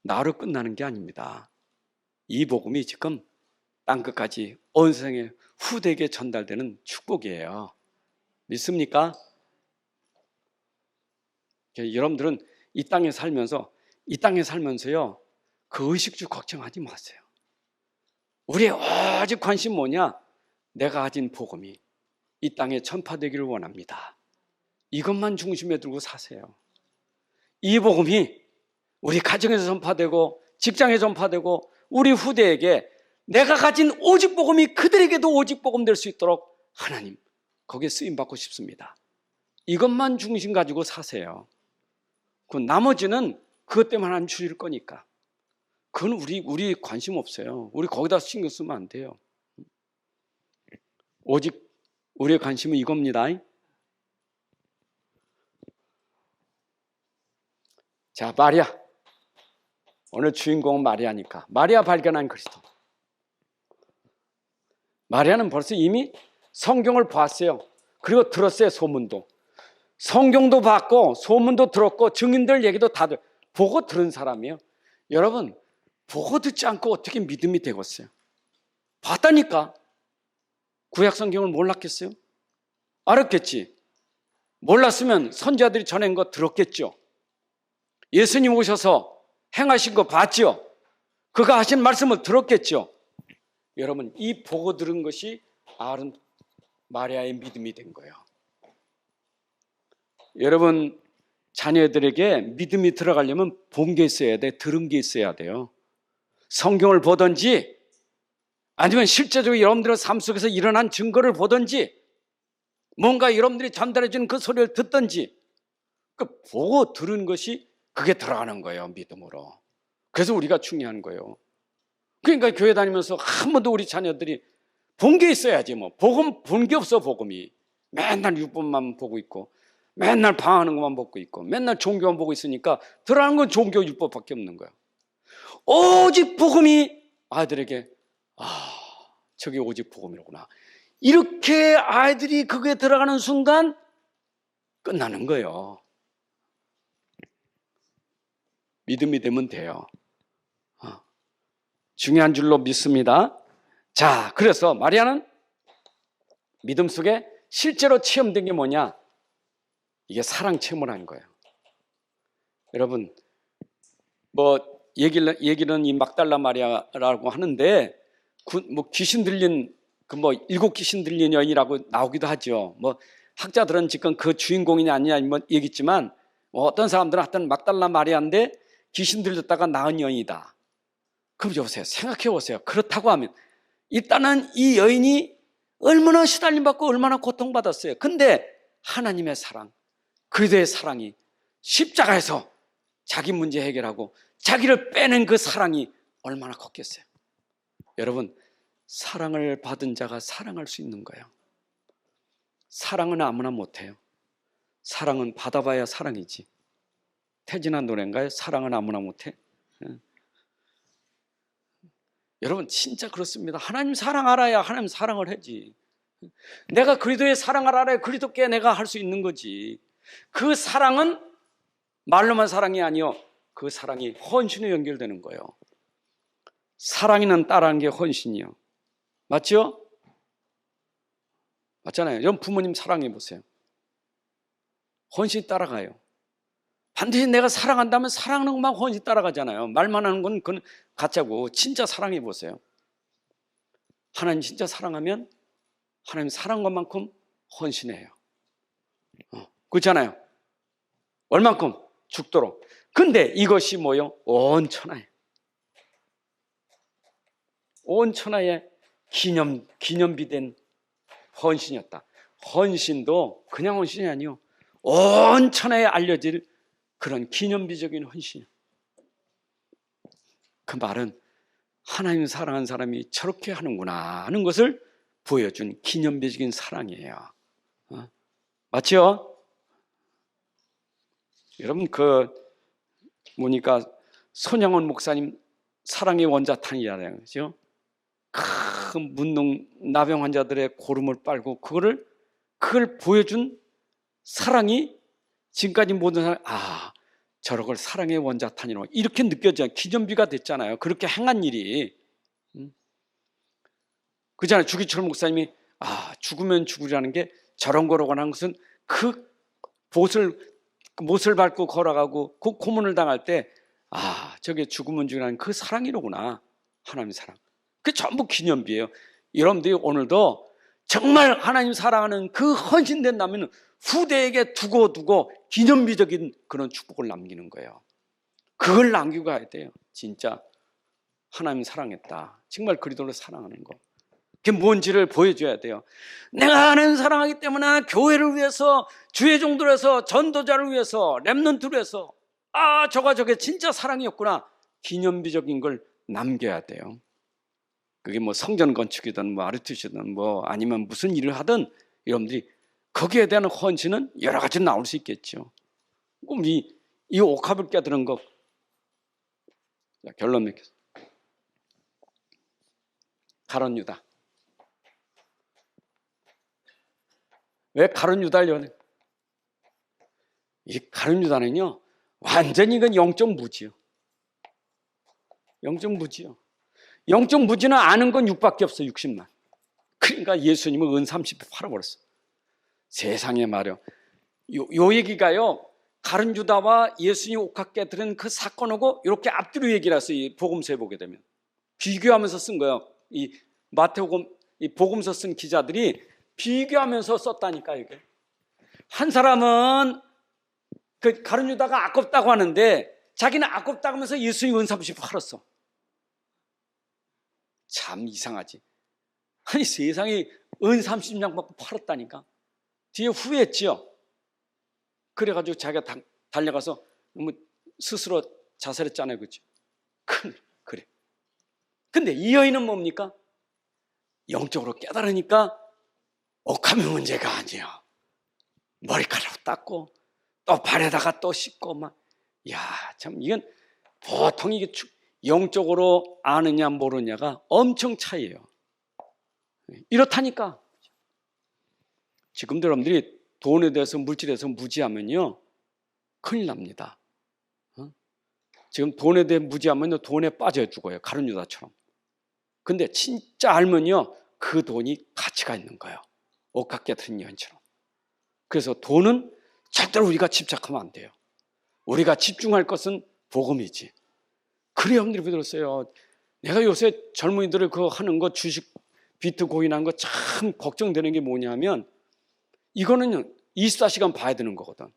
나로 끝나는 게 아닙니다. 이 복음이 지금 땅끝까지 온 세상의 후대에게 전달되는 축복이에요. 믿습니까? 여러분들은 이 땅에 살면서요 그 의식주 걱정하지 마세요. 우리의 오직 관심 뭐냐? 내가 가진 복음이 이 땅에 전파되기를 원합니다. 이것만 중심에 두고 사세요. 이 복음이 우리 가정에서 전파되고 직장에 전파되고 우리 후대에게 내가 가진 오직 복음이 그들에게도 오직 복음 될 수 있도록 하나님 거기에 쓰임받고 싶습니다. 이것만 중심 가지고 사세요. 그 나머지는 그것 때문에 하나님 주실 거니까. 그건 우리 관심 없어요. 우리 거기다 신경 쓰면 안 돼요. 오직 우리의 관심은 이겁니다. 자, 마리아. 오늘 주인공은 마리아니까. 마리아 발견한 그리스도. 마리아는 벌써 이미 성경을 봤어요. 그리고 들었어요. 소문도. 성경도 봤고 소문도 들었고 증인들 얘기도 다 보고 들은 사람이에요. 여러분 보고 듣지 않고 어떻게 믿음이 되겠어요? 봤다니까. 구약 성경을 몰랐겠어요? 알았겠지. 몰랐으면 선지자들이 전한 거 들었겠죠. 예수님 오셔서 행하신 거 봤죠. 그가 하신 말씀을 들었겠죠. 여러분 이 보고 들은 것이 아론 마리아의 믿음이 된 거예요. 여러분 자녀들에게 믿음이 들어가려면 본 게 있어야 돼. 들은 게 있어야 돼요. 성경을 보든지 아니면 실제적으로 여러분들의 삶 속에서 일어난 증거를 보든지 뭔가 여러분들이 전달해 주는 그 소리를 듣든지 그 보고 들은 것이 그게 들어가는 거예요. 믿음으로. 그래서 우리가 중요한 거예요. 그러니까 교회 다니면서 한 번도 우리 자녀들이 본 게 있어야지 뭐. 복음 본 게 없어. 복음이 맨날 율법만 보고 있고 맨날 방하는 것만 보고 있고 맨날 종교만 보고 있으니까 들어가는 건 종교 율법밖에 없는 거야. 오직 복음이 아이들에게 저게 오직 복음이로구나. 이렇게 아이들이 그게 들어가는 순간 끝나는 거예요. 믿음이 되면 돼요. 중요한 줄로 믿습니다. 자, 그래서 마리아는 믿음 속에 실제로 체험된 게 뭐냐? 이게 사랑 체험을 한 거예요. 여러분, 얘기는 이 막달라 마리아라고 하는데, 귀신 들린, 7 귀신 들린 여인이라고 나오기도 하죠. 학자들은 지금 그 주인공이냐 아니냐 얘기했지만, 어떤 사람들은 하여튼 막달라 마리아인데 귀신 들렸다가 나은 여인이다. 그럼 여보세요. 생각해 보세요. 그렇다고 하면, 일단은 이 여인이 얼마나 시달림받고 얼마나 고통받았어요. 근데 하나님의 사랑, 그리스도의 사랑이 십자가에서 자기 문제 해결하고 자기를 빼낸 그 사랑이 얼마나 컸겠어요. 여러분 사랑을 받은 자가 사랑할 수 있는 거예요. 사랑은 아무나 못해요. 사랑은 받아봐야 사랑이지. 태진아 노래인가요? 사랑은 아무나 못해. 여러분 진짜 그렇습니다. 하나님 사랑 알아야 하나님 사랑을 하지. 내가 그리스도의 사랑을 알아야 그리스도께 내가 할 수 있는 거지. 그 사랑은 말로만 사랑이 아니요, 그 사랑이 헌신에 연결되는 거예요. 사랑이는 따라하는 게 헌신이요. 맞죠? 맞잖아요. 여러분 부모님 사랑해 보세요. 헌신 따라가요. 반드시 내가 사랑한다면 사랑하는 것만 헌신 따라가잖아요. 말만 하는 건 그건 가짜고, 진짜 사랑해 보세요. 하나님 진짜 사랑하면 하나님 사랑한 것만큼 헌신해요. 그렇잖아요. 얼만큼? 죽도록. 근데 이것이 뭐요? 온 천하에, 온 천하에 기념비된 헌신이었다. 헌신도 그냥 헌신이 아니요, 온 천하에 알려질 그런 기념비적인 헌신. 그 말은 하나님 사랑하는 사람이 저렇게 하는구나 하는 것을 보여준 기념비적인 사랑이에요. 맞죠? 여러분 보니까 손양원 목사님 사랑의 원자탄이라는 거죠. 큰 문둥 나병 환자들의 고름을 빨고 그걸 보여준 사랑이 지금까지 모든 사람, 저걸 사랑의 원자탄이라고 이렇게 느껴져요. 기념비가 됐잖아요. 그렇게 행한 일이. 그잖아요. 주기철 목사님이 죽으면 죽으라는 게 저런 거라고 하는 것은 그 못을 밟고 걸어가고 그 고문을 당할 때 저게 죽으면 죽으라는 그 사랑이로구나. 하나님의 사랑. 그게 전부 기념비예요. 여러분들이 오늘도 정말 하나님 사랑하는 그 헌신된다면 후대에게 두고 기념비적인 그런 축복을 남기는 거예요. 그걸 남기고 가야 돼요. 진짜 하나님 사랑했다. 정말 그리스도를 사랑하는 거. 그게 뭔지를 보여줘야 돼요. 내가 하나님 사랑하기 때문에 교회를 위해서, 주의 종들을 위해서, 전도자를 위해서, 렘넌트를 위해서 저게 진짜 사랑이었구나. 기념비적인 걸 남겨야 돼요. 그게 뭐 성전 건축이든 뭐 아르투시든 뭐 아니면 무슨 일을 하든 여러분들이 거기에 대한 헌신은 여러 가지 나올 수 있겠죠. 그럼 이 옥합을 깨드는 것, 결론 맺겠습니다. 가룟 유다. 왜 가룟 유다를 연해? 이 가룟 유다는요, 완전히 이건 영적 무지요. 영적 무지요. 영적 무지는 아는 건 6밖에 없어. 60만. 그러니까 예수님은 은 30배 팔아버렸어. 세상에 말이요. 요 얘기가요, 가룟 유다와 예수님 옥합 깨뜨린 그 사건하고 이렇게 앞뒤로 얘기를 했어요. 이 복음서에 보게 되면 비교하면서 쓴 거예요. 이 마태복음, 이 복음서 쓴 기자들이 비교하면서 썼다니까. 이게 한 사람은 그 가룟 유다가 아깝다고 하는데 자기는 아깝다고 하면서 예수님 은 30배 팔았어. 참 이상하지. 아니 세상에 은 30냥 받고 팔았다니까. 뒤에 후회했지요. 그래가지고 자기가 달려가서 너무 스스로 자살했잖아요. 그렇죠? 그래. 근데 이 여인은 뭡니까? 영적으로 깨달으니까 옥함의 문제가 아니야. 머리카락 닦고 또 발에다가 또 씻고 참 이건 보통 이게 영적으로 아느냐 모르냐가 엄청 차이예요. 이렇다니까. 지금도 여러분들이 돈에 대해서 물질에 대해서 무지하면요 큰일 납니다. 지금 돈에 대해 무지하면요 돈에 빠져 죽어요. 가룟 유다처럼. 근데 진짜 알면요 그 돈이 가치가 있는 거예요. 옥합 깨트린 여인처럼. 그래서 돈은 절대로 우리가 집착하면 안 돼요. 우리가 집중할 것은 복음이지. 그래 여러분들이 들었어요. 내가 요새 젊은이들을 그거 하는 거, 주식 비트코인 거 참 걱정되는 게 뭐냐면 이거는 24시간 봐야 되는 거거든.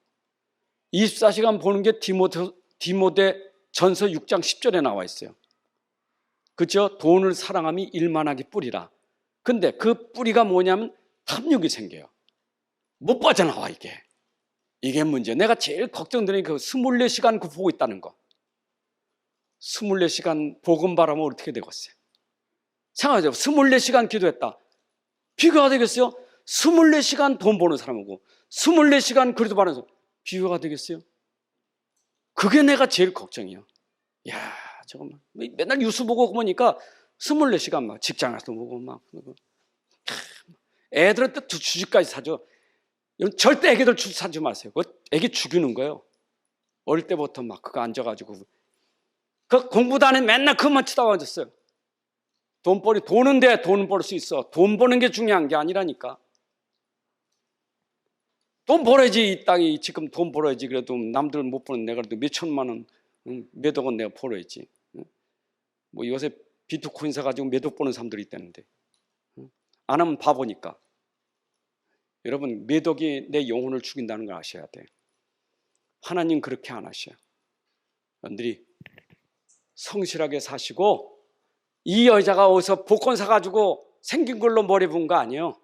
24시간 보는 게 디모데 전서 6장 10절에 나와 있어요. 그렇죠? 돈을 사랑함이 일만하기 뿌리라. 근데 그 뿌리가 뭐냐면 탐욕이 생겨요. 못 빠져나와 이게 문제. 내가 제일 걱정되는 그 24시간 그 보고 있다는 거. 24시간 복음 바라면 어떻게 되겠어요? 생각하세요. 24시간 기도했다. 비교가 되겠어요? 24시간 돈 버는 사람하고 24시간 그래도 바라는 사람 비교가 되겠어요? 그게 내가 제일 걱정이에요. 야, 저거 맨날 뉴스 보고 보니까 24시간 막 직장 가서 보고 막 애들한테 주식까지 사죠. 절대 애기들 주식 사지 마세요. 애기 죽이는 거예요. 어릴 때부터 막 그거 앉아가지고 그 공부도 안 해 맨날 그것만 치다 앉았어요. 돈은 벌 수 있어. 돈 버는 게 중요한 게 아니라니까. 돈 벌어야지. 이 땅이 지금 돈 벌어야지. 그래도 남들 못 버는 내가 그래도 몇 천만 원, 몇 억 원 내가 벌어야지. 뭐 요새 비트코인 사가지고 몇 억 버는 사람들이 있다는데 안 하면 바보니까. 여러분, 몇 억이 내 영혼을 죽인다는 걸 아셔야 돼. 하나님 그렇게 안 하셔요. 여러분들이 성실하게 사시고, 이 여자가 어디서 복권 사가지고 생긴 걸로 머리 본 거 아니에요.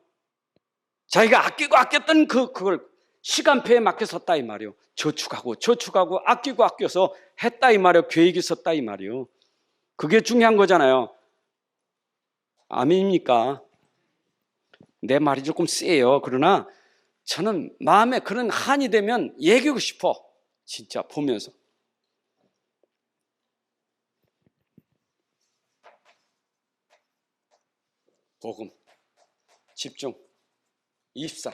자기가 아끼고 아꼈던 그걸 시간표에 맞게 섰다 이 말이에요. 저축하고 아끼고 아껴서 했다 이 말이에요. 계획이 있었다 이 말이에요. 그게 중요한 거잖아요. 아멘입니까? 내 말이 조금 세요. 그러나 저는 마음에 그런 한이 되면 얘기하고 싶어. 진짜 보면서. 복음 집중 24.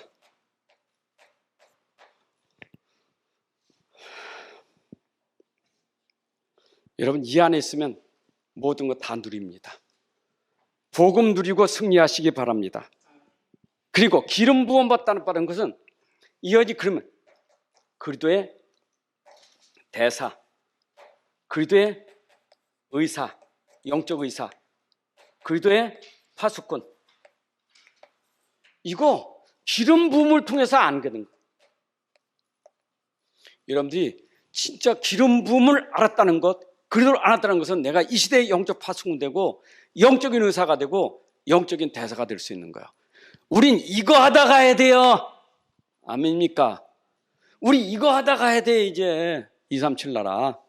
여러분, 이 안에 있으면 모든 거 다 누립니다. 복음 누리고 승리하시기 바랍니다. 그리고 기름 부음 받다는 것은 이어지 그러면 그리스도의 대사, 그리스도의 의사, 영적 의사, 그리스도의 파수꾼, 이거 기름 부음을 통해서 알거든. 여러분들이 진짜 기름 부음을 알았다는 것, 그리스도를 알았다는 것은 내가 이 시대의 영적 파수꾼 되고 영적인 의사가 되고 영적인 대사가 될 수 있는 거야. 우린 이거 하다 가야 돼요. 아멘입니까? 우리 이거 하다 가야 돼. 이제 237 나라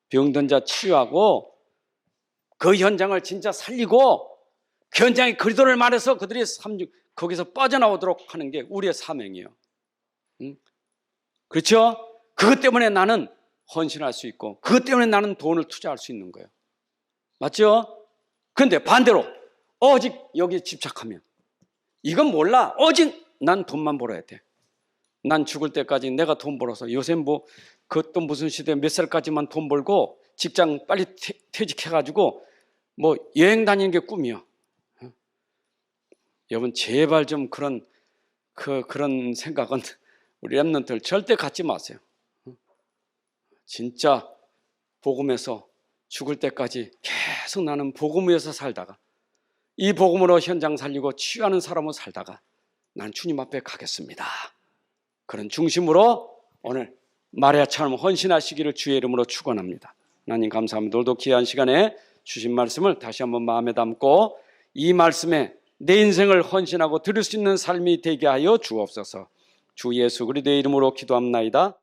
병든 자 치유하고 그 현장을 진짜 살리고 그 현장에 그리스도를 말해서 그들이 거기서 빠져나오도록 하는 게 우리의 사명이에요. 그렇죠? 그것 때문에 나는 헌신할 수 있고 그것 때문에 나는 돈을 투자할 수 있는 거예요. 맞죠? 그런데 반대로 오직 여기에 집착하면 이건 몰라. 오직 난 돈만 벌어야 돼. 난 죽을 때까지 내가 돈 벌어서 요새 뭐 그것도 무슨 시대 몇 살까지만 돈 벌고 직장 빨리 퇴직해가지고 뭐 여행 다니는 게 꿈이야. 여러분 제발 좀 그런 생각은 우리 렘넌트들 절대 갖지 마세요. 진짜 복음에서 죽을 때까지 계속 나는 복음 위에서 살다가 이 복음으로 현장 살리고 치유하는 사람으로 살다가 난 주님 앞에 가겠습니다. 그런 중심으로 오늘 마리아처럼 헌신하시기를 주의 이름으로 축원합니다. 하나님 감사합니다. 오늘도 귀한 시간에 주신 말씀을 다시 한번 마음에 담고 이 말씀에 내 인생을 헌신하고 들을 수 있는 삶이 되게 하여 주옵소서. 주 예수 그리스도의 이름으로 기도합나이다.